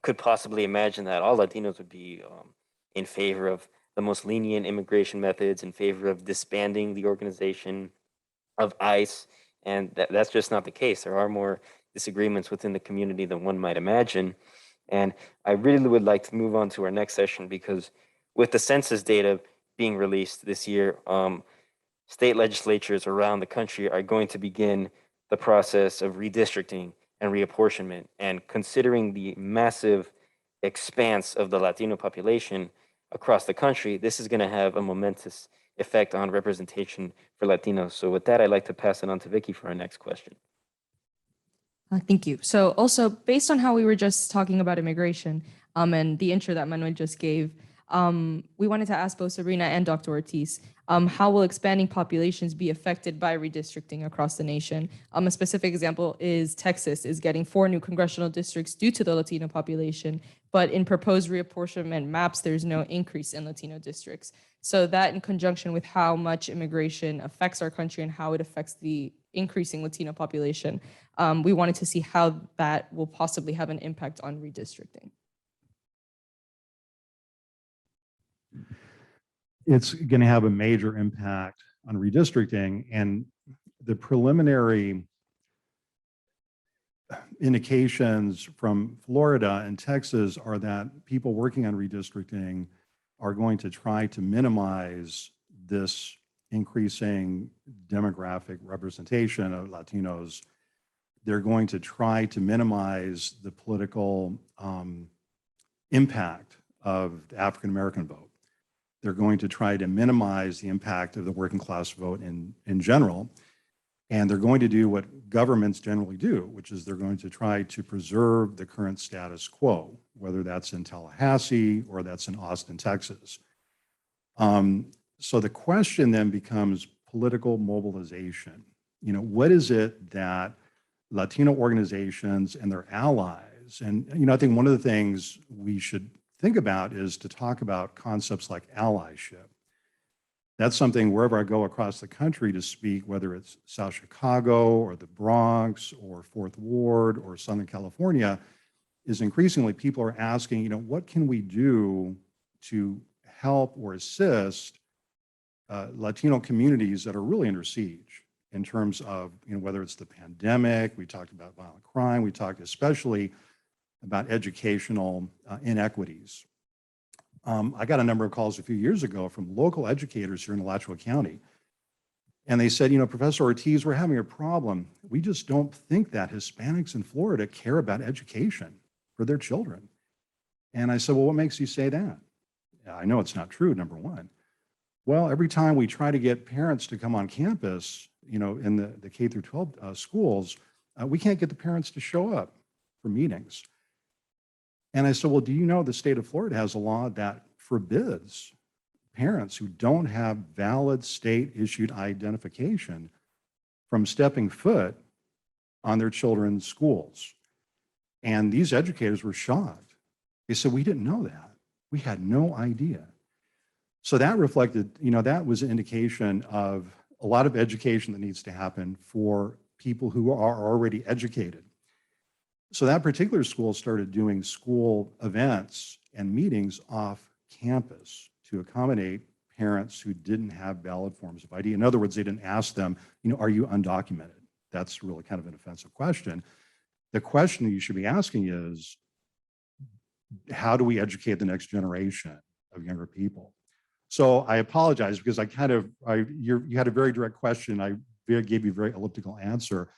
could possibly imagine that all Latinos would be in favor of the most lenient immigration methods, in favor of disbanding the organization of ICE. And that's just not the case. There are more disagreements within the community than one might imagine. And I really would like to move on to our next session because with the census data being released this year, state legislatures around the country are going to begin the process of redistricting and reapportionment. And considering the massive expanse of the Latino population across the country, this is going to have a momentous effect on representation for Latinos. So with that, I'd like to pass it on to Vicky for our next question. Thank you. So also based on how we were just talking about immigration and the intro that Manuel just gave, we wanted to ask both Sabrina and Dr. Ortiz, how will expanding populations be affected by redistricting across the nation? A specific example is Texas is getting 4 new congressional districts due to the Latino population, but in proposed reapportionment maps, there's no increase in Latino districts. So that in conjunction with how much immigration affects our country and how it affects the increasing Latino population, we wanted to see how that will possibly have an impact on redistricting. It's going to have a major impact on redistricting, and the preliminary indications from Florida and Texas are that people working on redistricting are going to try to minimize this increasing demographic representation of Latinos. They're going to try to minimize the political impact of the African American vote. They're going to try to minimize the impact of the working class vote in general. And they're going to do what governments generally do, which is they're going to try to preserve the current status quo, whether that's in Tallahassee or that's in Austin, Texas. So the question then becomes political mobilization. What is it that Latino organizations and their allies, and I think one of the things we should think about is to talk about concepts like allyship. That's something wherever I go across the country to speak, whether it's South Chicago or the Bronx or Fourth Ward or Southern California, is increasingly people are asking, what can we do to help or assist Latino communities that are really under siege in terms of, whether it's the pandemic, we talked about violent crime, we talked especially about educational inequities. I got a number of calls a few years ago from local educators here in Alachua County. And they said, Professor Ortiz, we're having a problem. We just don't think that Hispanics in Florida care about education for their children. And I said, well, what makes you say that? I know it's not true, number one. Well, every time we try to get parents to come on campus, in the K through 12 schools, we can't get the parents to show up for meetings. And I said, well, do you know the state of Florida has a law that forbids parents who don't have valid state-issued identification from stepping foot on their children's schools? And these educators were shocked. They said, we didn't know that. We had no idea. So that reflected, that was an indication of a lot of education that needs to happen for people who are already educated. So that particular school started doing school events and meetings off campus to accommodate parents who didn't have valid forms of ID. In other words, they didn't ask them, are you undocumented? That's really kind of an offensive question. The question that you should be asking is, how do we educate the next generation of younger people? So I apologize because you had a very direct question. I gave you a very elliptical answer.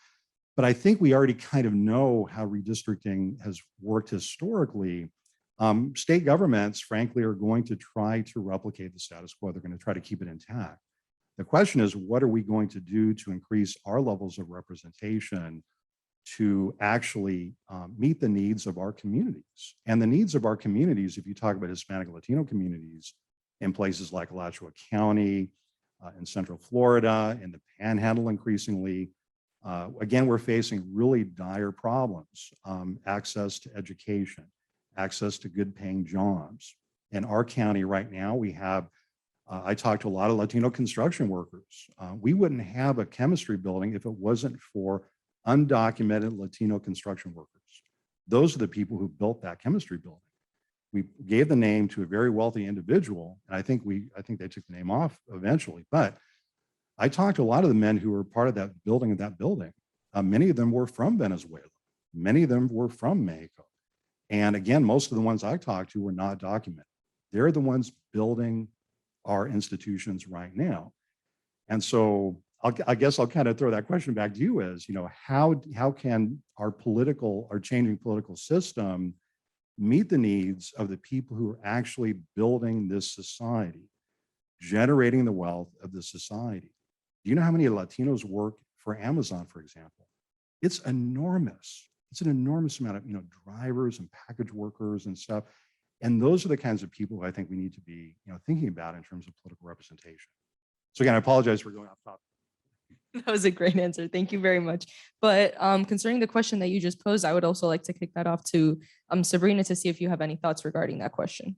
But I think we already kind of know how redistricting has worked historically. State governments, frankly, are going to try to replicate the status quo. They're going to try to keep it intact. The question is, what are we going to do to increase our levels of representation to actually meet the needs of our communities? And the needs of our communities, if you talk about Hispanic Latino communities in places like Alachua County, in Central Florida, in the Panhandle increasingly, Again, we're facing really dire problems, access to education, access to good paying jobs. In our county right now, we have, I talked to a lot of Latino construction workers. We wouldn't have a chemistry building if it wasn't for undocumented Latino construction workers. Those are the people who built that chemistry building. We gave the name to a very wealthy individual, and I think they took the name off eventually. But I talked to a lot of the men who were part of that building. Many of them were from Venezuela. Many of them were from Mexico. And again, most of the ones I talked to were not documented. They're the ones building our institutions right now. And so I guess I'll kind of throw that question back to you as, how can our changing political system meet the needs of the people who are actually building this society, generating the wealth of the society? Do you know how many Latinos work for Amazon, for example? It's enormous. It's an enormous amount of, drivers and package workers and stuff. And those are the kinds of people who I think we need to be, thinking about in terms of political representation. So again, I apologize for going off topic. That was a great answer. Thank you very much. But concerning the question that you just posed, I would also like to kick that off to Sabrina to see if you have any thoughts regarding that question.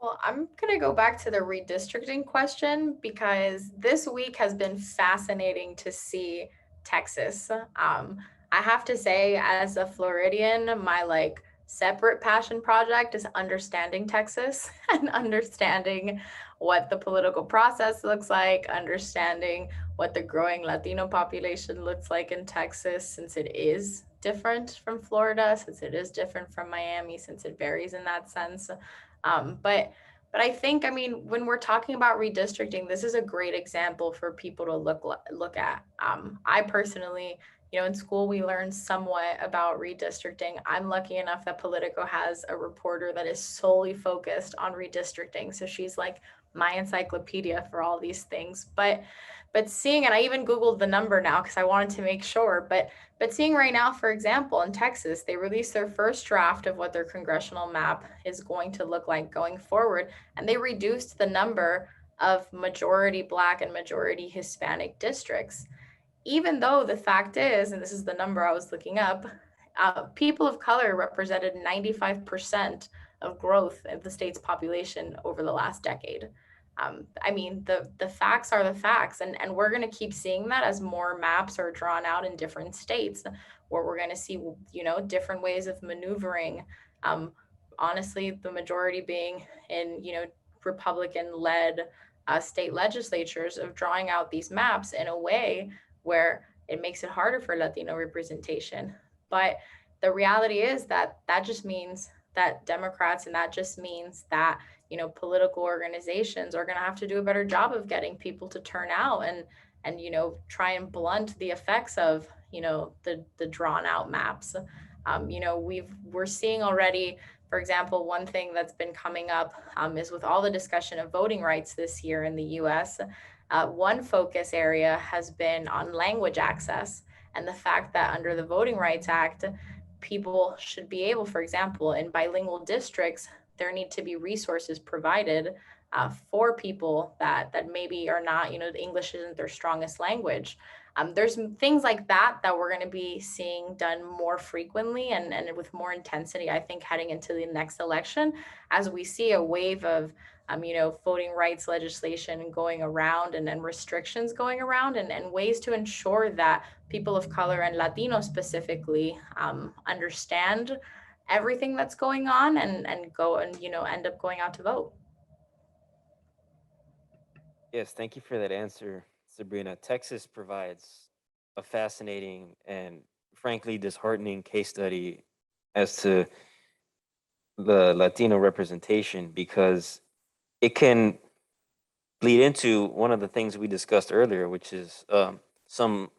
Well, I'm going to go back to the redistricting question because this week has been fascinating to see Texas. I have to say, as a Floridian, my separate passion project is understanding Texas and understanding what the political process looks like, understanding what the growing Latino population looks like in Texas, since it is different from Florida, since it is different from Miami, since it varies in that sense. But I think, when we're talking about redistricting, this is a great example for people to look at. I personally, in school, we learned somewhat about redistricting. I'm lucky enough that Politico has a reporter that is solely focused on redistricting. So she's like my encyclopedia for all these things. But seeing, and I even Googled the number now because I wanted to make sure, but seeing right now, for example, in Texas, they released their first draft of what their congressional map is going to look like going forward. And they reduced the number of majority Black and majority Hispanic districts. Even though the fact is, and this is the number I was looking up, people of color represented 95% of growth of the state's population over the last decade. The facts are the facts, and we're going to keep seeing that as more maps are drawn out in different states, where we're going to see, different ways of maneuvering. Honestly, the majority being in, Republican-led state legislatures, of drawing out these maps in a way where it makes it harder for Latino representation. But the reality is that just means that Democrats, and that just means that, political organizations are going to have to do a better job of getting people to turn out and try and blunt the effects of, the drawn out maps. We're seeing already, for example, one thing that's been coming up is with all the discussion of voting rights this year in the US. One focus area has been on language access, and the fact that under the Voting Rights Act, people should be able, for example, in bilingual districts, there need to be resources provided for people that maybe are not, English isn't their strongest language. There's things like that we're going to be seeing done more frequently and with more intensity, I think, heading into the next election, as we see a wave of voting rights legislation going around and restrictions going around, and ways to ensure that people of color and Latinos specifically understand everything that's going on and go and end up going out to vote. Yes, thank you for that answer, Sabrina. Texas provides a fascinating and frankly disheartening case study as to the Latino representation, because it can bleed into one of the things we discussed earlier, which is some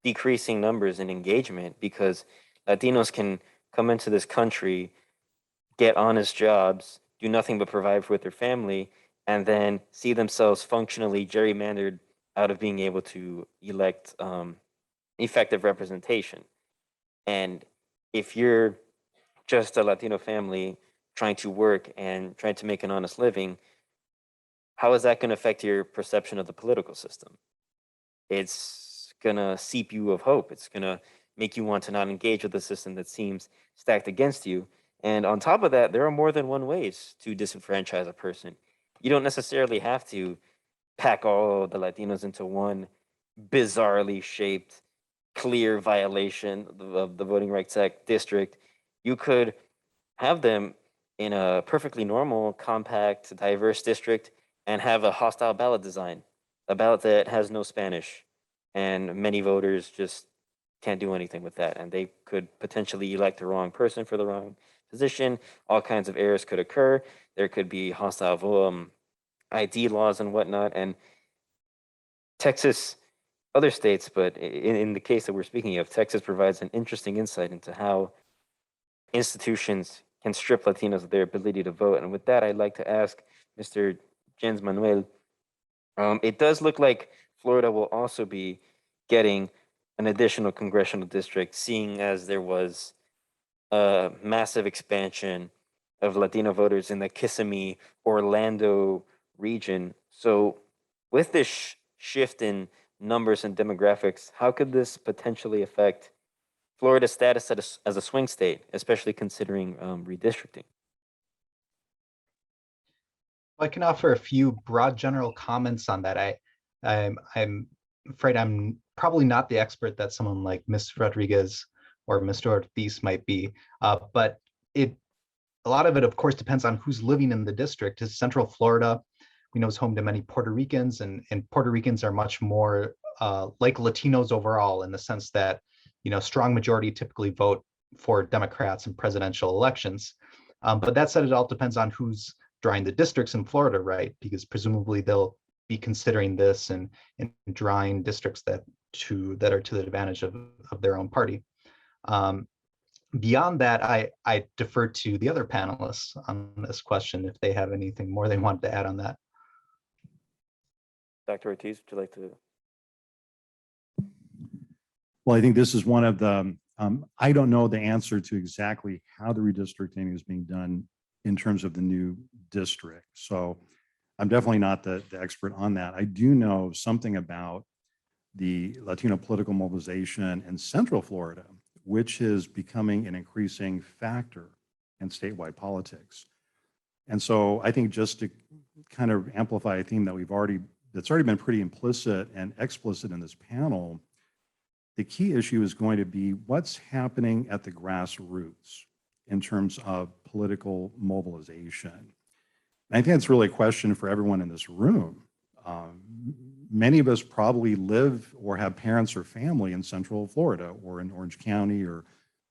decreasing numbers in engagement, because Latinos can come into this country, get honest jobs, do nothing but provide for their family, and then see themselves functionally gerrymandered out of being able to elect effective representation. And if you're just a Latino family trying to work and trying to make an honest living, how is that going to affect your perception of the political system? it's gonna seep you of hope. It's gonna make you want to not engage with the system that seems stacked against you. And on top of that, there are more than one ways to disenfranchise a person. You don't necessarily have to pack all the Latinos into one bizarrely shaped, clear violation of the Voting Rights Act district. You could have them in a perfectly normal, compact, diverse district and have a hostile ballot design, a ballot that has no Spanish. And many voters just can't do anything with that. And they could potentially elect the wrong person for the wrong position. All kinds of errors could occur. There could be hostile ID laws and whatnot. And Texas, other states, but in the case that we're speaking of, Texas provides an interesting insight into how institutions can strip Latinos of their ability to vote. And with that, I'd like to ask Mr. Jens Manuel, it does look like Florida will also be getting an additional congressional district, seeing as there was a massive expansion of Latino voters in the Kissimmee, Orlando region. So with this shift in numbers and demographics, how could this potentially affect Florida's status as a swing state, especially considering redistricting? I can offer a few broad general comments on that. I'm afraid I'm probably not the expert that someone like Ms. Rodriguez or Mr. Ortiz might be, but a lot of it, of course, depends on who's living in the district. Is Central Florida, we know, is home to many Puerto Ricans, and Puerto Ricans are much more like Latinos overall, in the sense that, you know, strong majority typically vote for Democrats in presidential elections. But that said, it all depends on who's drawing the districts in Florida, right? Because presumably they'll be considering this and drawing districts that are to the advantage of their own party. Beyond that, I defer to the other panelists on this question if they have anything more they want to add on that. Dr. Ortiz, would you like to? Well, I think this is one of the, I don't know the answer to exactly how the redistricting is being done in terms of the new district. So I'm definitely not the expert on that. I do know something about the Latino political mobilization in Central Florida, which is becoming an increasing factor in statewide politics. And so I think, just to kind of amplify a theme that's already been pretty implicit and explicit in this panel, the key issue is going to be what's happening at the grassroots in terms of political mobilization. And I think that's really a question for everyone in this room. Many of us probably live or have parents or family in Central Florida or in Orange County or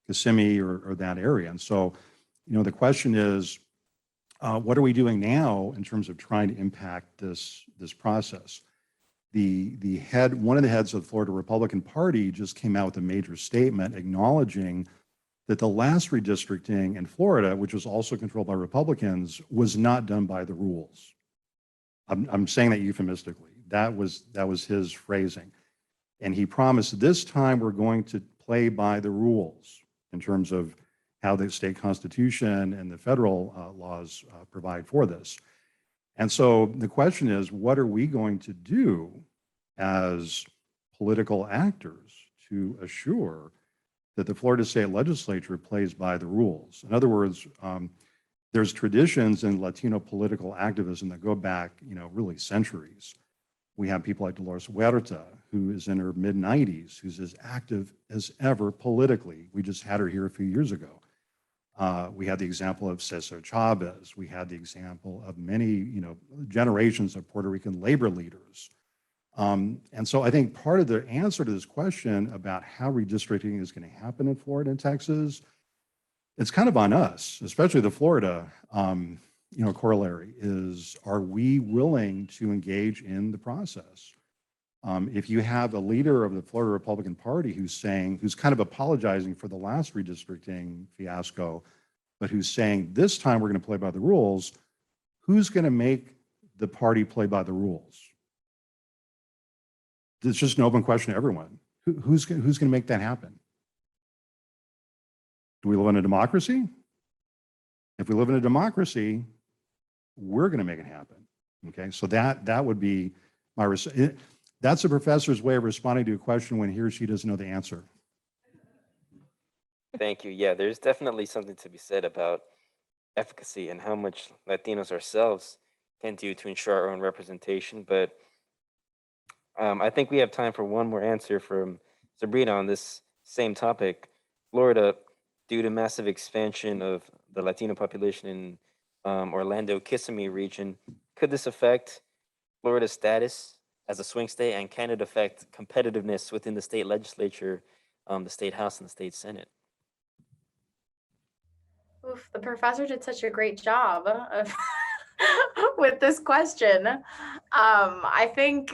Kissimmee or that area. And so, you know, the question is, what are we doing now in terms of trying to impact this process? One of the heads of the Florida Republican Party just came out with a major statement acknowledging that the last redistricting in Florida, which was also controlled by Republicans, was not done by the rules. I'm saying that euphemistically. That was his phrasing. And he promised this time we're going to play by the rules in terms of how the state constitution and the federal laws provide for this. And so the question is, what are we going to do as political actors to assure that the Florida state legislature plays by the rules? In other words, there's traditions in Latino political activism that go back, you know, really centuries. We have people like Dolores Huerta, who is in her mid-90s, who's as active as ever politically. We just had her here a few years ago. We had the example of Cesar Chavez. We had the example of many, you know, generations of Puerto Rican labor leaders. And so I think part of the answer to this question about how redistricting is going to happen in Florida and Texas, it's kind of on us, especially the Florida, you know, corollary is, are we willing to engage in the process? If you have a leader of the Florida Republican Party who's kind of apologizing for the last redistricting fiasco, but who's saying this time we're going to play by the rules, who's going to make the party play by the rules? It's just an open question to everyone. Who's going to make that happen? Do we live in a democracy? If we live in a democracy, we're going to make it happen. Okay, so that would be my That's a professor's way of responding to a question when he or she doesn't know the answer. Thank you. Yeah, there's definitely something to be said about efficacy and how much Latinos ourselves can do to ensure our own representation. But I think we have time for one more answer from Sabrina on this same topic. Florida, due to massive expansion of the Latino population in Orlando-Kissimmee region, could this affect Florida's status as a swing state, and can it affect competitiveness within the state legislature, the state house and the state senate? Oof, the professor did such a great job of with this question. I think,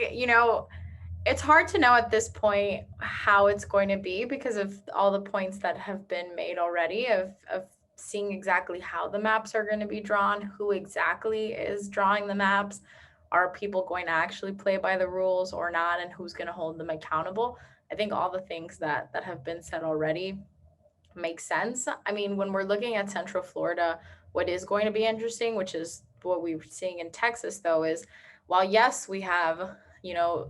it's hard to know at this point how it's going to be because of all the points that have been made already of seeing exactly how the maps are going to be drawn, who exactly is drawing the maps, are people going to actually play by the rules or not, and who's going to hold them accountable. I think all the things that have been said already makes sense. I mean, when we're looking at Central Florida, what is going to be interesting, which is what we're seeing in Texas, though, is while yes, we have,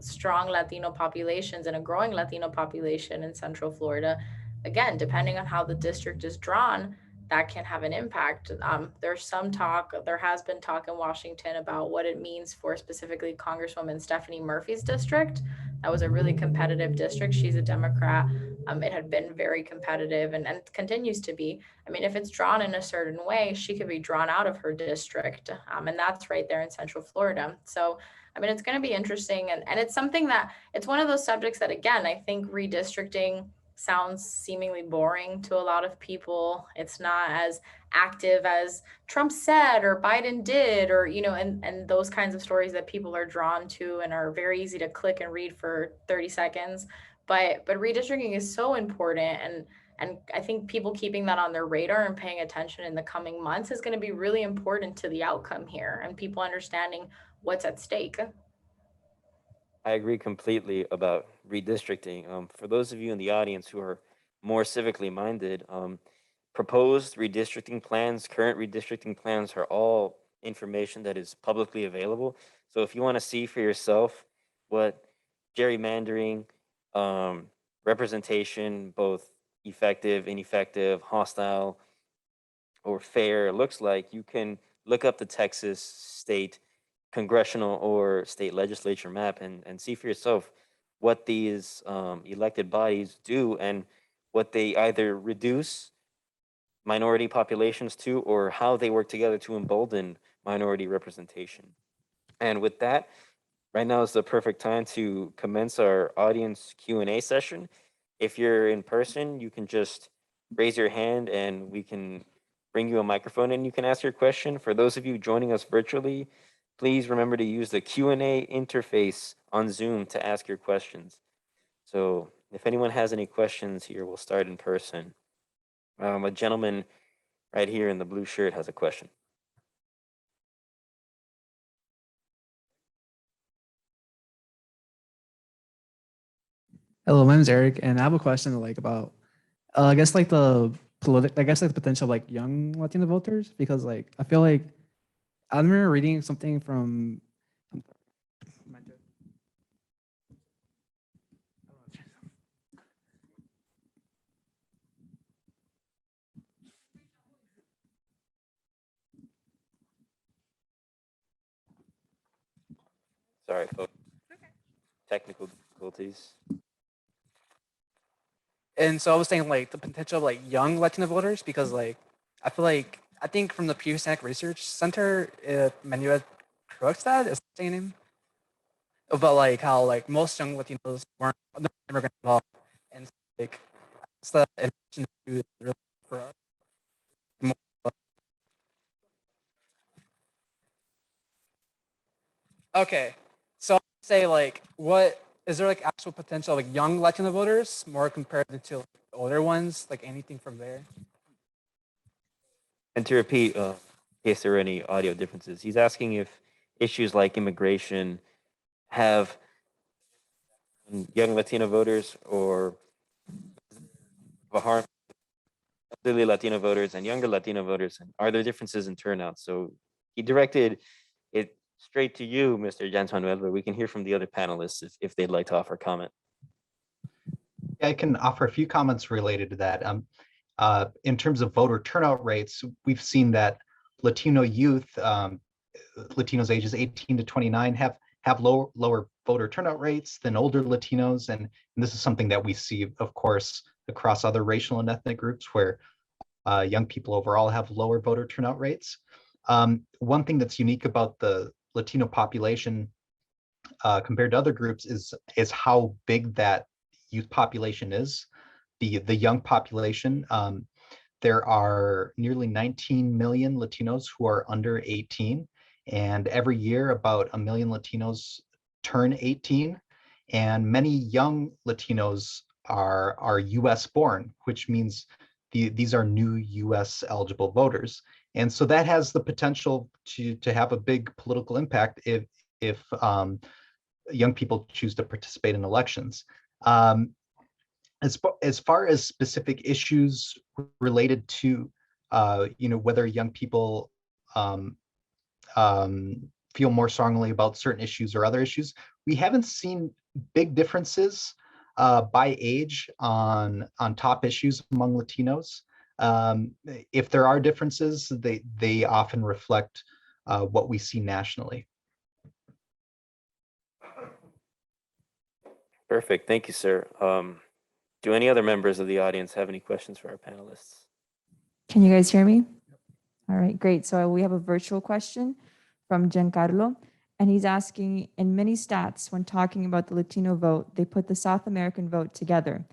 strong Latino populations and a growing Latino population in Central Florida, again, depending on how the district is drawn, that can have an impact. There's some talk, there has been talk in Washington about what it means for specifically Congresswoman Stephanie Murphy's district. That was a really competitive district. She's a Democrat. It had been very competitive and continues to be. I mean, if it's drawn in a certain way, she could be drawn out of her district. And that's right there in Central Florida. So, I mean, it's going to be interesting. And it's something that, it's one of those subjects that, again, I think redistricting sounds seemingly boring to a lot of people. It's not as active as Trump said or Biden did, or, and those kinds of stories that people are drawn to and are very easy to click and read for 30 seconds. But redistricting is so important, and I think people keeping that on their radar and paying attention in the coming months is going to be really important to the outcome here and people understanding what's at stake. I agree completely about redistricting. For those of you in the audience who are more civically minded, proposed redistricting plans, current redistricting plans are all information that is publicly available. So if you want to see for yourself what gerrymandering, representation, both effective, ineffective, hostile, or fair looks like, you can look up the Texas state congressional or state legislature map and see for yourself what these elected bodies do and what they either reduce minority populations to or how they work together to embolden minority representation. And with that, right now is the perfect time to commence our audience Q&A session. If you're in person, you can just raise your hand and we can bring you a microphone and you can ask your question. For those of you joining us virtually, please remember to use the Q&A interface on Zoom to ask your questions. So if anyone has any questions here, we'll start in person. A gentleman right here in the blue shirt has a question. Hello, my name is Eric, and I have a question about, I guess the potential of young Latino voters, because I feel I remember reading something from. Sorry, folks. Technical difficulties. And so I was saying the potential of young Latino voters, because I feel I think from the Pew Research Center, Manuel Krogstad is the name, about how most young Latinos weren't immigrant involved, and it's the intention to really for us. Okay, so I'd say what is there actual potential young Latino voters more compared to older ones, anything from there? And to repeat, in case there are any audio differences, he's asking if issues like immigration have young Latino voters or harm elderly Latino voters and younger Latino voters, and are there differences in turnout? So he directed it straight to you, Mr. Jens Manuel, but we can hear from the other panelists if they'd like to offer comment. I can offer a few comments related to that. In terms of voter turnout rates, we've seen that Latino youth, Latinos ages 18 to 29 have lower voter turnout rates than older Latinos. And this is something that we see, of course, across other racial and ethnic groups where young people overall have lower voter turnout rates. One thing that's unique about the Latino population compared to other groups is how big that youth population is. The young population, there are nearly 19 million Latinos who are under 18, and every year about 1 million Latinos turn 18, and many young Latinos are US born, which means these are new US eligible voters. And so that has the potential to have a big political impact if young people choose to participate in elections. As far as specific issues related to whether young people feel more strongly about certain issues or other issues, we haven't seen big differences by age on top issues among Latinos. If there are differences, they often reflect what we see nationally. Perfect. Thank you, sir. Do any other members of the audience have any questions for our panelists? Can you guys hear me? All right, great. So we have a virtual question from Giancarlo, and he's asking, in many stats, when talking about the Latino vote, they put the South American vote together.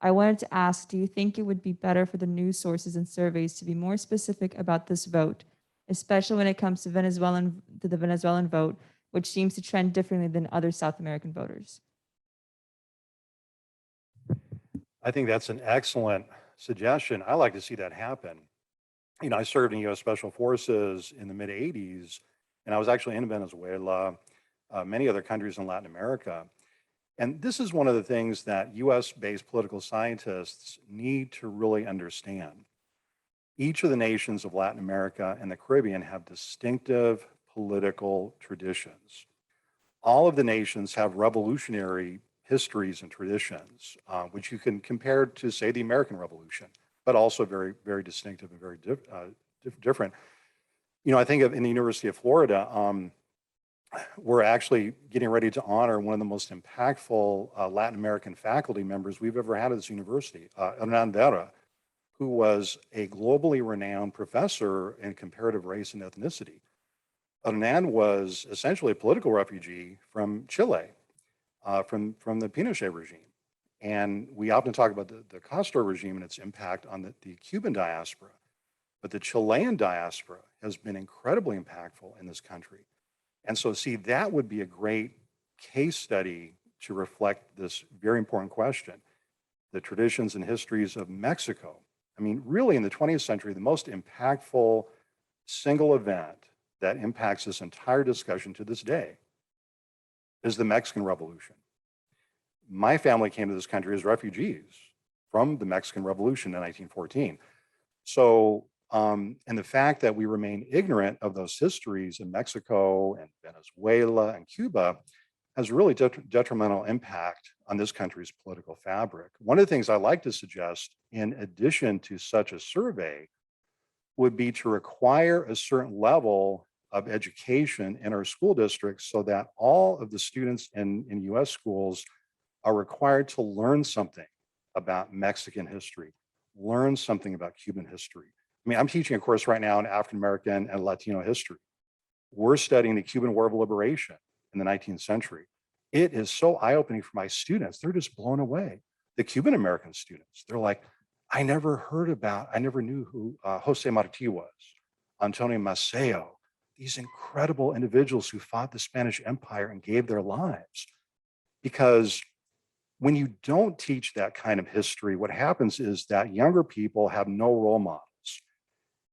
I wanted to ask, do you think it would be better for the news sources and surveys to be more specific about this vote, especially when it comes to the Venezuelan vote, which seems to trend differently than other South American voters? I think that's an excellent suggestion. I like to see that happen. I served in U.S. Special Forces in the mid 80s, and I was actually in Venezuela, many other countries in Latin America. And this is one of the things that US-based political scientists need to really understand. Each of the nations of Latin America and the Caribbean have distinctive political traditions. All of the nations have revolutionary histories and traditions, which you can compare to, say, the American Revolution, but also very, very distinctive and very different. I think in the University of Florida, we're actually getting ready to honor one of the most impactful Latin American faculty members we've ever had at this university, Hernan Vera, who was a globally renowned professor in comparative race and ethnicity. Hernan was essentially a political refugee from Chile, from the Pinochet regime. And we often talk about the Castro regime and its impact on the Cuban diaspora. But the Chilean diaspora has been incredibly impactful in this country. And so, see, that would be a great case study to reflect this very important question. The traditions and histories of Mexico. I mean, really in the 20th century, the most impactful single event that impacts this entire discussion to this day is the Mexican Revolution. My family came to this country as refugees from the Mexican Revolution in 1914. So, and the fact that we remain ignorant of those histories in Mexico and Venezuela and Cuba has really detrimental impact on this country's political fabric. One of the things I like to suggest, in addition to such a survey, would be to require a certain level of education in our school districts so that all of the students in US schools are required to learn something about Mexican history, learn something about Cuban history. I mean, I'm teaching a course right now in African American and Latino history. We're studying the Cuban War of Liberation in the 19th century. It is so eye-opening for my students. They're just blown away. The Cuban American students, they're like, I never knew who Jose Marti was, Antonio Maceo, these incredible individuals who fought the Spanish Empire and gave their lives. Because when you don't teach that kind of history, what happens is that younger people have no role models.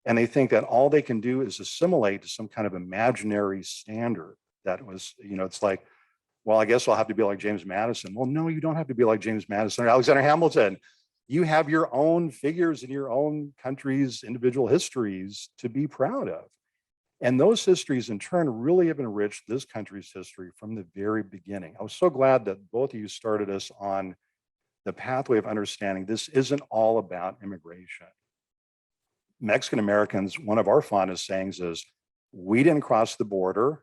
And they think that all they can do is assimilate to some kind of imaginary standard that was, it's like, well, I guess I'll have to be like James Madison. Well, no, you don't have to be like James Madison or Alexander Hamilton. You have your own figures in your own country's individual histories to be proud of. And those histories in turn really have enriched this country's history from the very beginning. I was so glad that both of you started us on the pathway of understanding this isn't all about immigration. Mexican Americans, one of our fondest sayings is, we didn't cross the border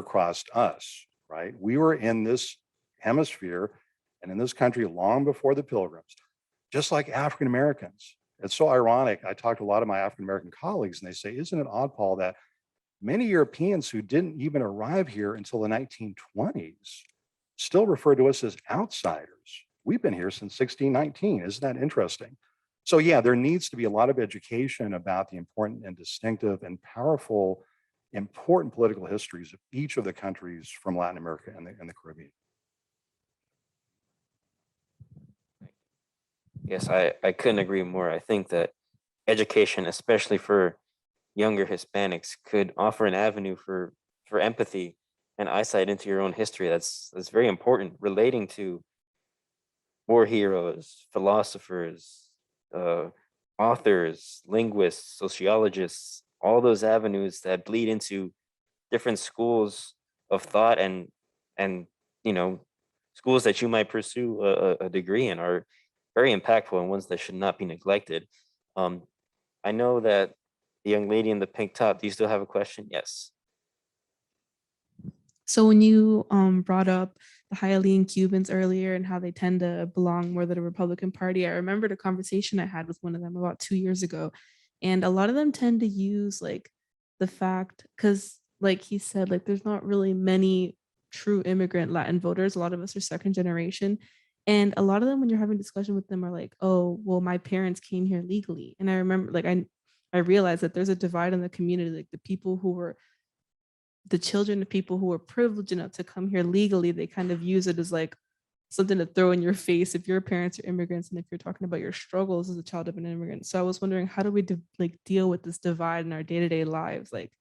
crossed us, right? We were in this hemisphere and in this country long before the Pilgrims, just like African Americans. It's so ironic. I talked to a lot of my African American colleagues and they say, isn't it odd, Paul, that many Europeans who didn't even arrive here until the 1920s still refer to us as outsiders. We've been here since 1619. Isn't that interesting? So yeah, there needs to be a lot of education about the important and distinctive and powerful, important political histories of each of the countries from Latin America and the Caribbean. Yes, I couldn't agree more. I think that education, especially for younger Hispanics, could offer an avenue for empathy and eyesight into your own history. That's very important, relating to war heroes, philosophers, authors, linguists, sociologists, all those avenues that bleed into different schools of thought and you know, schools that you might pursue a degree in are very impactful and ones that should not be neglected. I know that the young lady in the pink top, do you still have a question? Yes. So when you brought up the Hylian Cubans earlier and how they tend to belong more to the Republican Party, I remembered a conversation I had with one of them about 2 years ago. And a lot of them tend to use like the fact, because like he said, like there's not really many true immigrant Latin voters. A lot of us are second generation. And a lot of them, when you're having discussion with them, are like, oh, well, my parents came here legally. And I remember, like, I realized that there's a divide in the community, like the people who were the children of people who were privileged enough to come here legally, they kind of use it as like something to throw in your face if your parents are immigrants and if you're talking about your struggles as a child of an immigrant. So I was wondering, how do we deal with this divide in our day-to-day lives? Like,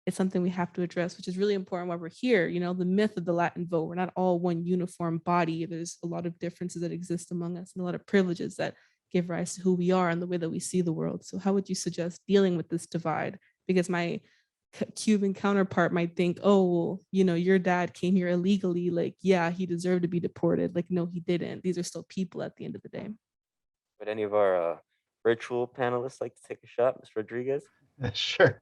it's something we have to address, which is really important while we're here. You know, the myth of the Latin vote, we're not all one uniform body. There's a lot of differences that exist among us and a lot of privileges that give rise to who we are and the way that we see the world. So how would you suggest dealing with this divide? Because my Cuban counterpart might think, oh, well, you know, your dad came here illegally. Like, yeah, he deserved to be deported. Like, no, he didn't. These are still people at the end of the day. Would any of our virtual panelists like to take a shot, Ms. Rodriguez? Sure.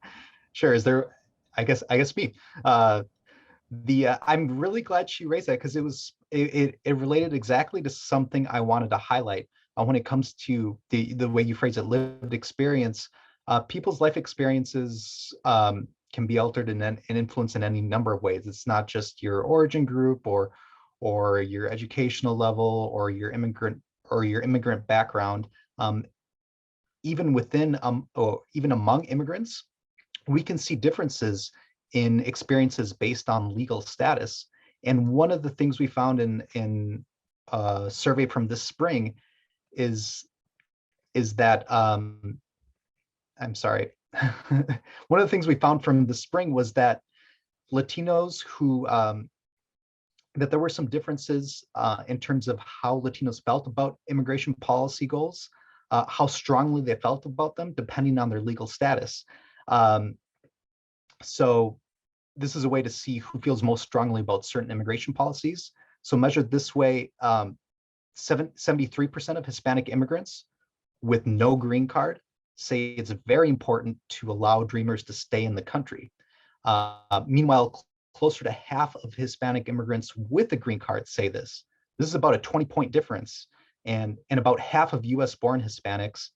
Is there, I guess me. I'm really glad she raised that because it related exactly to something I wanted to highlight when it comes to the way you phrase it, lived experience. People's life experiences can be altered and influenced in any number of ways. It's not just your origin group or your educational level or your immigrant background. Even within or even among immigrants, we can see differences in experiences based on legal status. And one of the things we found in a survey from this spring is that I'm sorry. One of the things we found from the spring was that Latinos who that there were some differences in terms of how Latinos felt about immigration policy goals, how strongly they felt about them, depending on their legal status. So this is a way to see who feels most strongly about certain immigration policies. So measured this way, 73% of Hispanic immigrants with no green card say it's very important to allow dreamers to stay in the country. Meanwhile, closer to half of Hispanic immigrants with a green card say this. This is about a 20-point difference. And about half of US-born Hispanics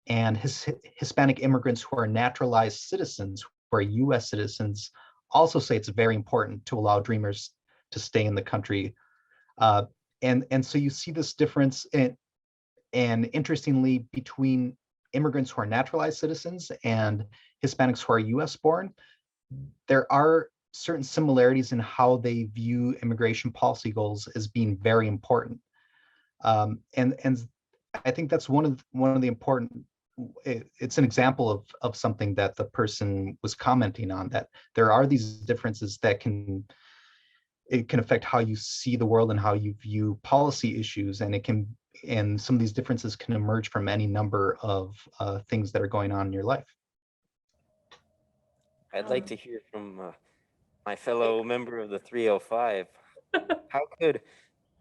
and Hispanic immigrants who are naturalized citizens, who are US citizens, also say it's very important to allow dreamers to stay in the country. And so you see this difference and interestingly, between immigrants who are naturalized citizens and Hispanics who are US born, there are certain similarities in how they view immigration policy goals as being very important. And I think that's one of the important, it's an example of something that the person was commenting on, that there are these differences that can affect how you see the world and how you view policy issues, and some of these differences can emerge from any number of things that are going on in your life. I'd like to hear from my fellow member of the 305. How could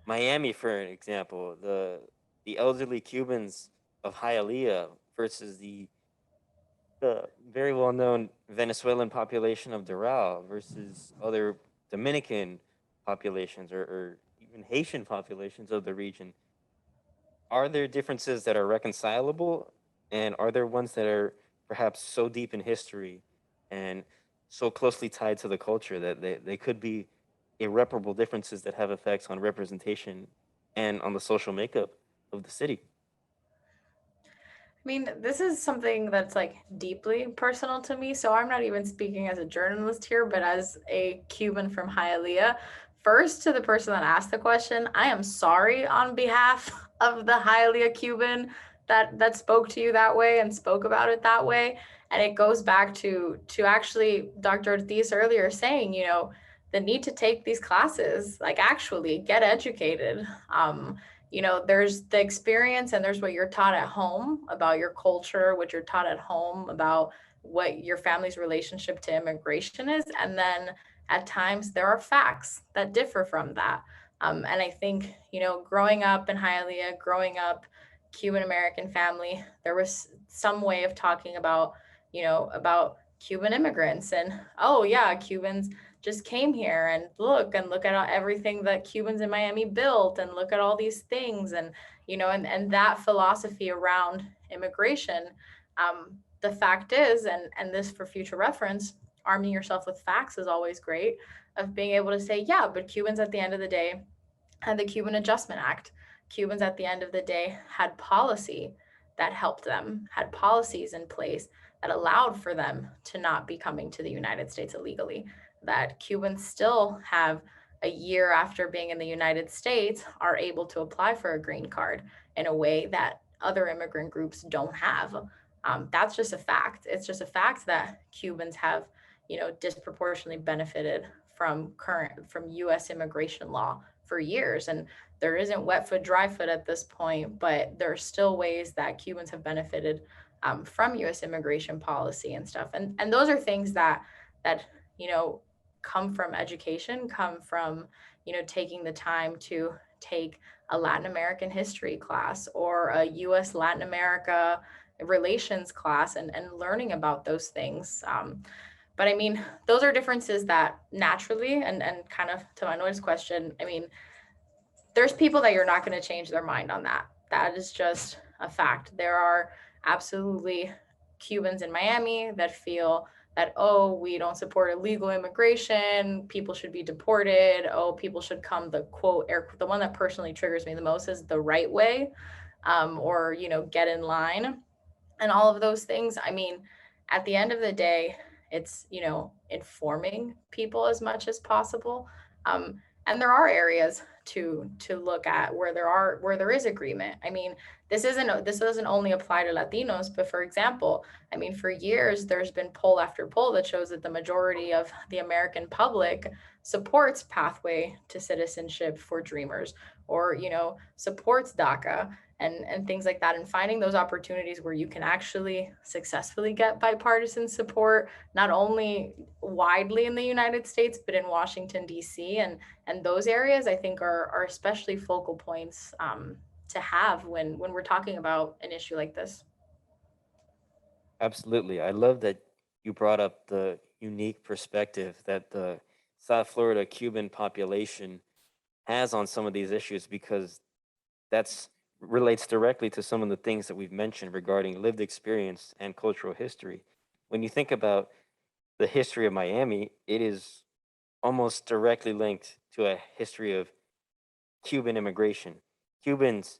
Miami, for an example, the elderly Cubans of Hialeah versus the very well-known Venezuelan population of Doral versus other Dominican populations or even Haitian populations of the region, are there differences that are reconcilable, and are there ones that are perhaps so deep in history and so closely tied to the culture that they could be irreparable differences that have effects on representation and on the social makeup of the city? I mean, this is something that's like deeply personal to me. So I'm not even speaking as a journalist here, but as a Cuban from Hialeah. First, to the person that asked the question, I am sorry on behalf of the Hialeah Cuban that spoke to you that way and spoke about it that way. And it goes back to actually Dr. Ortiz earlier saying, you know, the need to take these classes, like actually get educated. You know, there's the experience and there's what you're taught at home about your culture, what you're taught at home about what your family's relationship to immigration is. And then at times there are facts that differ from that. And I think, you know, growing up in Hialeah, growing up Cuban American family, there was some way of talking about, you know, about Cuban immigrants and, oh yeah, Cubans just came here and look at everything that Cubans in Miami built and look at all these things. And, you know, and that philosophy around immigration, the fact is, and this for future reference, arming yourself with facts is always great, of being able to say, yeah, but Cubans at the end of the day had the Cuban Adjustment Act. Cubans at the end of the day had policy that helped them, had policies in place that allowed for them to not be coming to the United States illegally. That Cubans still have, a year after being in the United States, are able to apply for a green card in a way that other immigrant groups don't have. That's just a fact. It's just a fact that Cubans have, you know, disproportionately benefited from U.S. immigration law for years. And there isn't wet foot, dry foot at this point, but there are still ways that Cubans have benefited from U.S. immigration policy and stuff. And those are things that, you know, come from education, come from, you know, taking the time to take a Latin American history class or a U.S. Latin America relations class and learning about those things. But I mean, those are differences that naturally, and kind of to Manuel's question, I mean, there's people that you're not going to change their mind on that. That is just a fact. There are absolutely Cubans in Miami that feel that, oh, we don't support illegal immigration, people should be deported, oh, people should come, the quote, the one that personally triggers me the most is the right way, or, you know, get in line and all of those things. I mean, at the end of the day, it's, you know, informing people as much as possible. And there are areas to look at where there is agreement. I mean, this doesn't only apply to Latinos, but for example, I mean, for years there's been poll after poll that shows that the majority of the American public supports pathway to citizenship for Dreamers, or, you know, supports DACA and things like that, and finding those opportunities where you can actually successfully get bipartisan support, not only widely in the United States, but in Washington, D.C. And those areas, I think, are especially focal points to have when we're talking about an issue like this. Absolutely. I love that you brought up the unique perspective that the South Florida Cuban population has on some of these issues, because that's relates directly to some of the things that we've mentioned regarding lived experience and cultural history. When you think about the history of Miami, it is almost directly linked to a history of Cuban immigration. Cubans,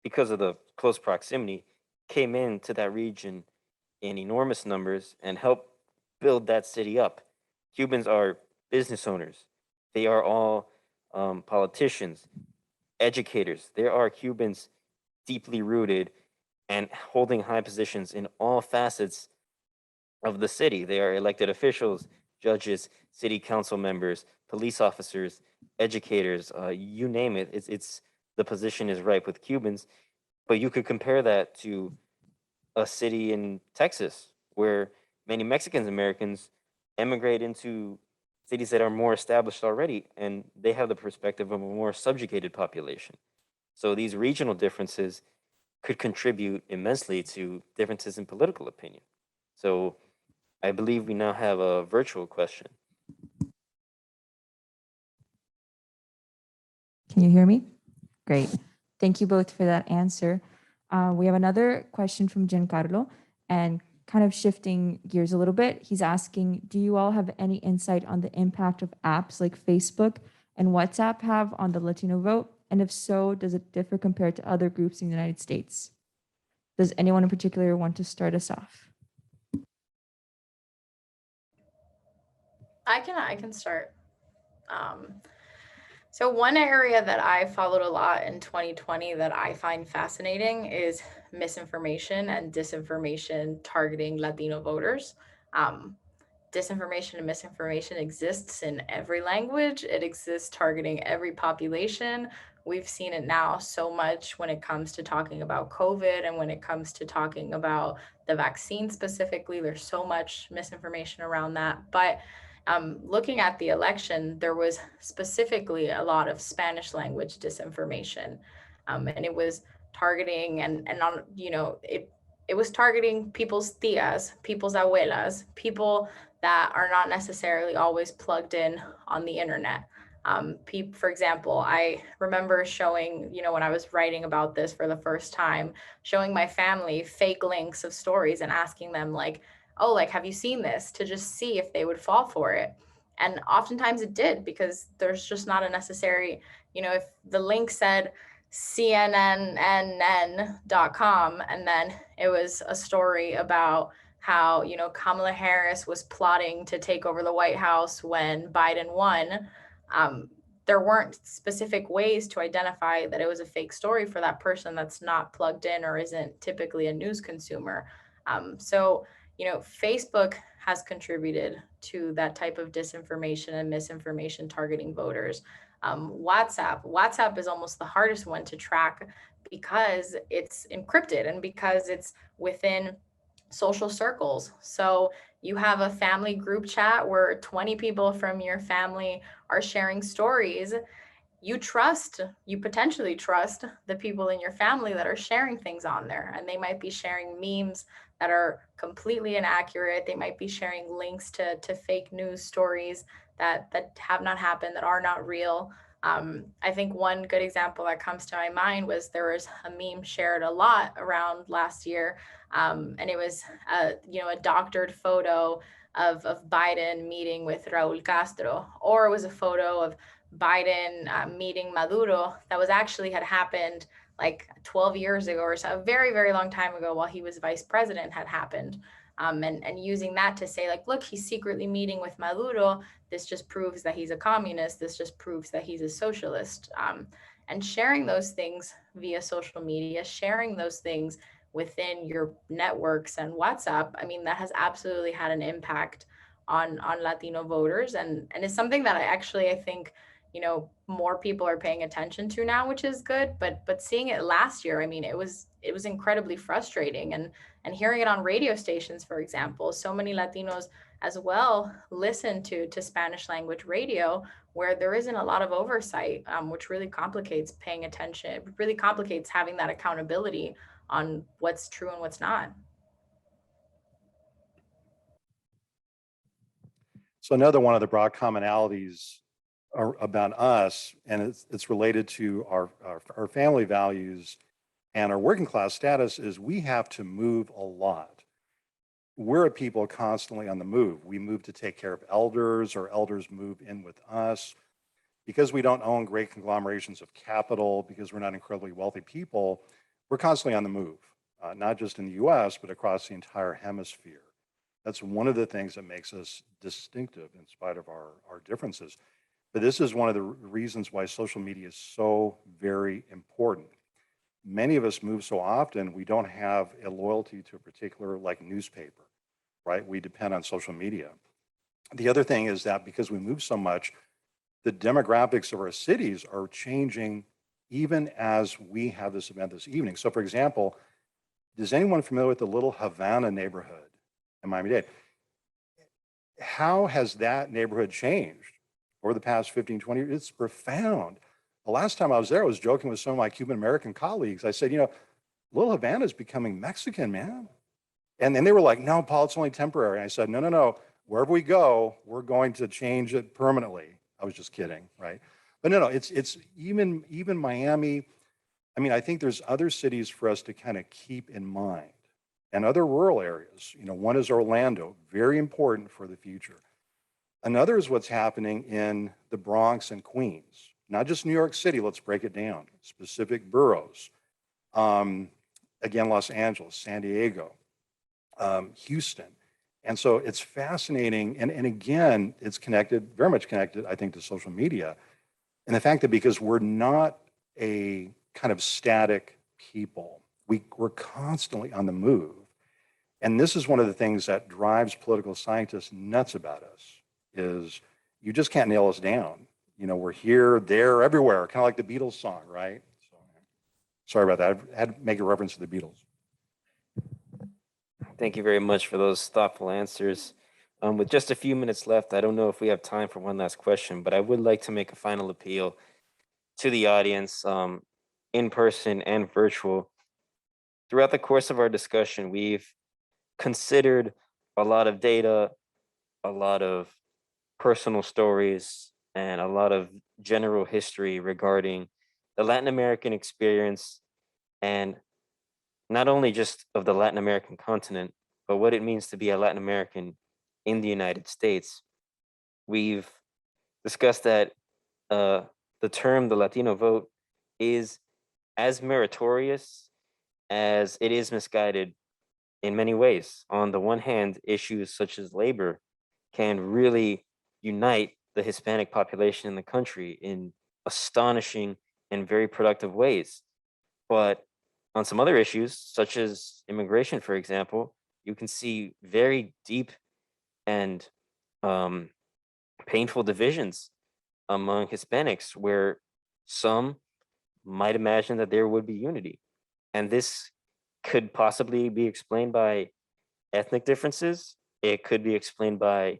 because of the close proximity, came into that region in enormous numbers and helped build that city up. Cubans are business owners. They are all politicians, educators. There are Cubans deeply rooted and holding high positions in all facets of the city. They are elected officials, judges, city council members, police officers, educators, you name it. It's the position is ripe with Cubans. But you could compare that to a city in Texas where many Mexican Americans emigrate into cities that are more established already, and they have the perspective of a more subjugated population. So these regional differences could contribute immensely to differences in political opinion. So I believe we now have a virtual question. Can you hear me? Great. Thank you both for that answer. We have another question from Giancarlo, and kind of shifting gears a little bit. He's asking, do you all have any insight on the impact of apps like Facebook and WhatsApp have on the Latino vote? And if so, does it differ compared to other groups in the United States? Does anyone in particular want to start us off? I can start. So one area that I followed a lot in 2020 that I find fascinating is misinformation and disinformation targeting Latino voters. Disinformation and misinformation exists in every language. It exists targeting every population. We've seen it now so much when it comes to talking about COVID and when it comes to talking about the vaccine specifically. There's so much misinformation around that. But looking at the election, there was specifically a lot of Spanish language disinformation. And it was targeting and on, it was targeting people's tias, people's abuelas, people that are not necessarily always plugged in on the internet. For example, I remember showing, when I was writing about this for the first time, showing my family fake links of stories and asking them oh, have you seen this, to just see if they would fall for it. And oftentimes it did, because there's just not a necessary, if the link said cnnn.com and then it was a story about how, Kamala Harris was plotting to take over the White House when Biden won, there weren't specific ways to identify that it was a fake story for that person that's not plugged in or isn't typically a news consumer. So Facebook has contributed to that type of disinformation and misinformation targeting voters. WhatsApp is almost the hardest one to track because it's encrypted and because it's within social circles. So you have a family group chat where 20 people from your family are sharing stories. You potentially trust the people in your family that are sharing things on there, and they might be sharing memes that are completely inaccurate. They might be sharing links to fake news stories that have not happened, that are not real. I think one good example that comes to my mind was there was a meme shared a lot around last year, and it was a doctored photo of Biden meeting with Raul Castro, or it was a photo of Biden meeting Maduro that had happened 12 years ago or so, a very, very long time ago while he was vice president had happened. And using that to say look, he's secretly meeting with Maduro. This just proves that he's a communist. This just proves that he's a socialist. And sharing those things via social media, sharing those things within your networks and WhatsApp, that has absolutely had an impact on Latino voters. And it's something that I think, more people are paying attention to now, which is good. But seeing it last year, it was incredibly frustrating. And hearing it on radio stations, for example, so many Latinos as well listen to Spanish language radio, where there isn't a lot of oversight, which really complicates paying attention. It really complicates having that accountability on what's true and what's not. So another one of the broad commonalities about us, and it's related to our family values and our working class status, is we have to move a lot. We're a people constantly on the move. We move to take care of elders, or elders move in with us. Because we don't own great conglomerations of capital, because we're not incredibly wealthy people, we're constantly on the move, not just in the US, but across the entire hemisphere. That's one of the things that makes us distinctive in spite of our differences. But this is one of the reasons why social media is so very important. Many of us move so often, we don't have a loyalty to a particular newspaper, right? We depend on social media. The other thing is that because we move so much, the demographics of our cities are changing even as we have this event this evening. So for example, is anyone familiar with the Little Havana neighborhood in Miami-Dade? how has that neighborhood changed over the past 15, 20 years? It's profound. The last time I was there, I was joking with some of my Cuban American colleagues. I said, Little Havana is becoming Mexican, man. And then they were like, no, Paul, it's only temporary. And I said, no. Wherever we go, we're going to change it permanently. I was just kidding, right? But no, it's even Miami. I mean, I think there's other cities for us to kind of keep in mind, and other rural areas. One is Orlando, very important for the future. Another is what's happening in the Bronx and Queens, not just New York City. Let's break it down. Specific boroughs. Again, Los Angeles, San Diego, Houston. And so it's fascinating. And again, it's connected, very much connected, I think, to social media. And the fact that because we're not a kind of static people, we're constantly on the move. And this is one of the things that drives political scientists nuts about us, is you just can't nail us down. We're here, there, everywhere, kind of like the Beatles song, right? So, sorry about that. I had to make a reference to the Beatles. Thank you very much for those thoughtful answers. With just a few minutes left, I don't know if we have time for one last question, but I would like to make a final appeal to the audience, in person and virtual. Throughout the course of our discussion, we've considered a lot of data, a lot of personal stories, and a lot of general history regarding the Latin American experience, and not only just of the Latin American continent, but what it means to be a Latin American in the United States. We've discussed that the term the Latino vote is as meritorious as it is misguided in many ways. On the one hand, issues such as labor can really unite the Hispanic population in the country in astonishing and very productive ways. But on some other issues, such as immigration, for example, you can see very deep and painful divisions among Hispanics, where some might imagine that there would be unity. And this could possibly be explained by ethnic differences. It could be explained by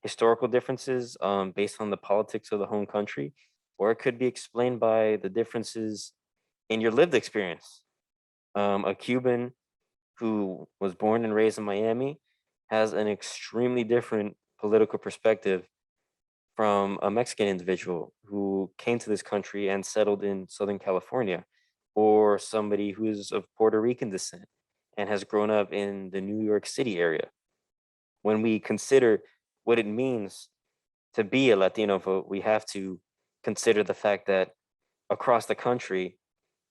historical differences based on the politics of the home country, or it could be explained by the differences in your lived experience. A Cuban who was born and raised in Miami has an extremely different political perspective from a Mexican individual who came to this country and settled in Southern California, or somebody who is of Puerto Rican descent and has grown up in the New York City area. When we consider what it means to be a Latino vote, we have to consider the fact that across the country,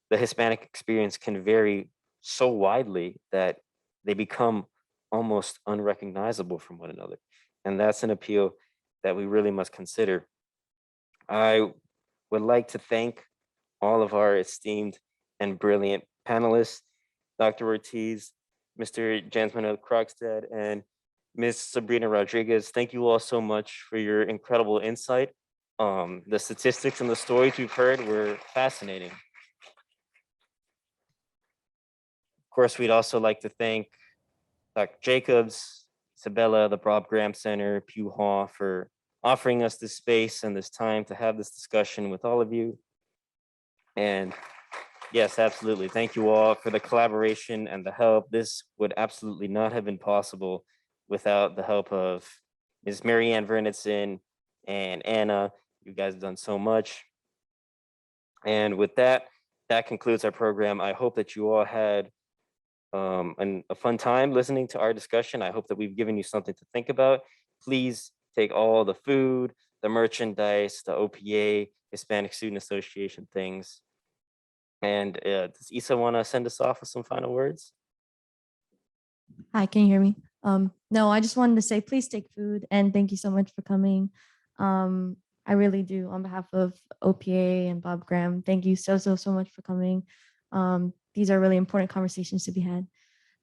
the Hispanic experience can vary so widely that they become almost unrecognizable from one another. And that's an appeal that we really must consider. I would like to thank all of our esteemed and brilliant panelists, Dr. Ortiz, Mr. Jens Manuel Krogstad, and Ms. Sabrina Rodriguez. Thank you all so much for your incredible insight. The statistics and the stories we've heard were fascinating. Of course, we'd also like to thank Dr. Jacobs, Isabella, the Bob Graham Center, Pugh Hall for offering us this space and this time to have this discussion with all of you. And yes, absolutely. Thank you all for the collaboration and the help. This would absolutely not have been possible without the help of Ms. Marianne Vernitson and Anna. You guys have done so much. And with that, that concludes our program. I hope that you all had a fun time listening to our discussion. I hope that we've given you something to think about. Please take all the food, the merchandise, the OPA, Hispanic Student Association things. And does Isa want to send us off with some final words? Hi, can you hear me? No, I just wanted to say, please take food, and thank you so much for coming. I really do, on behalf of OPA and Bob Graham, thank you so much for coming. These are really important conversations to be had.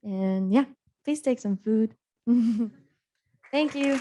And yeah, please take some food. Thank you.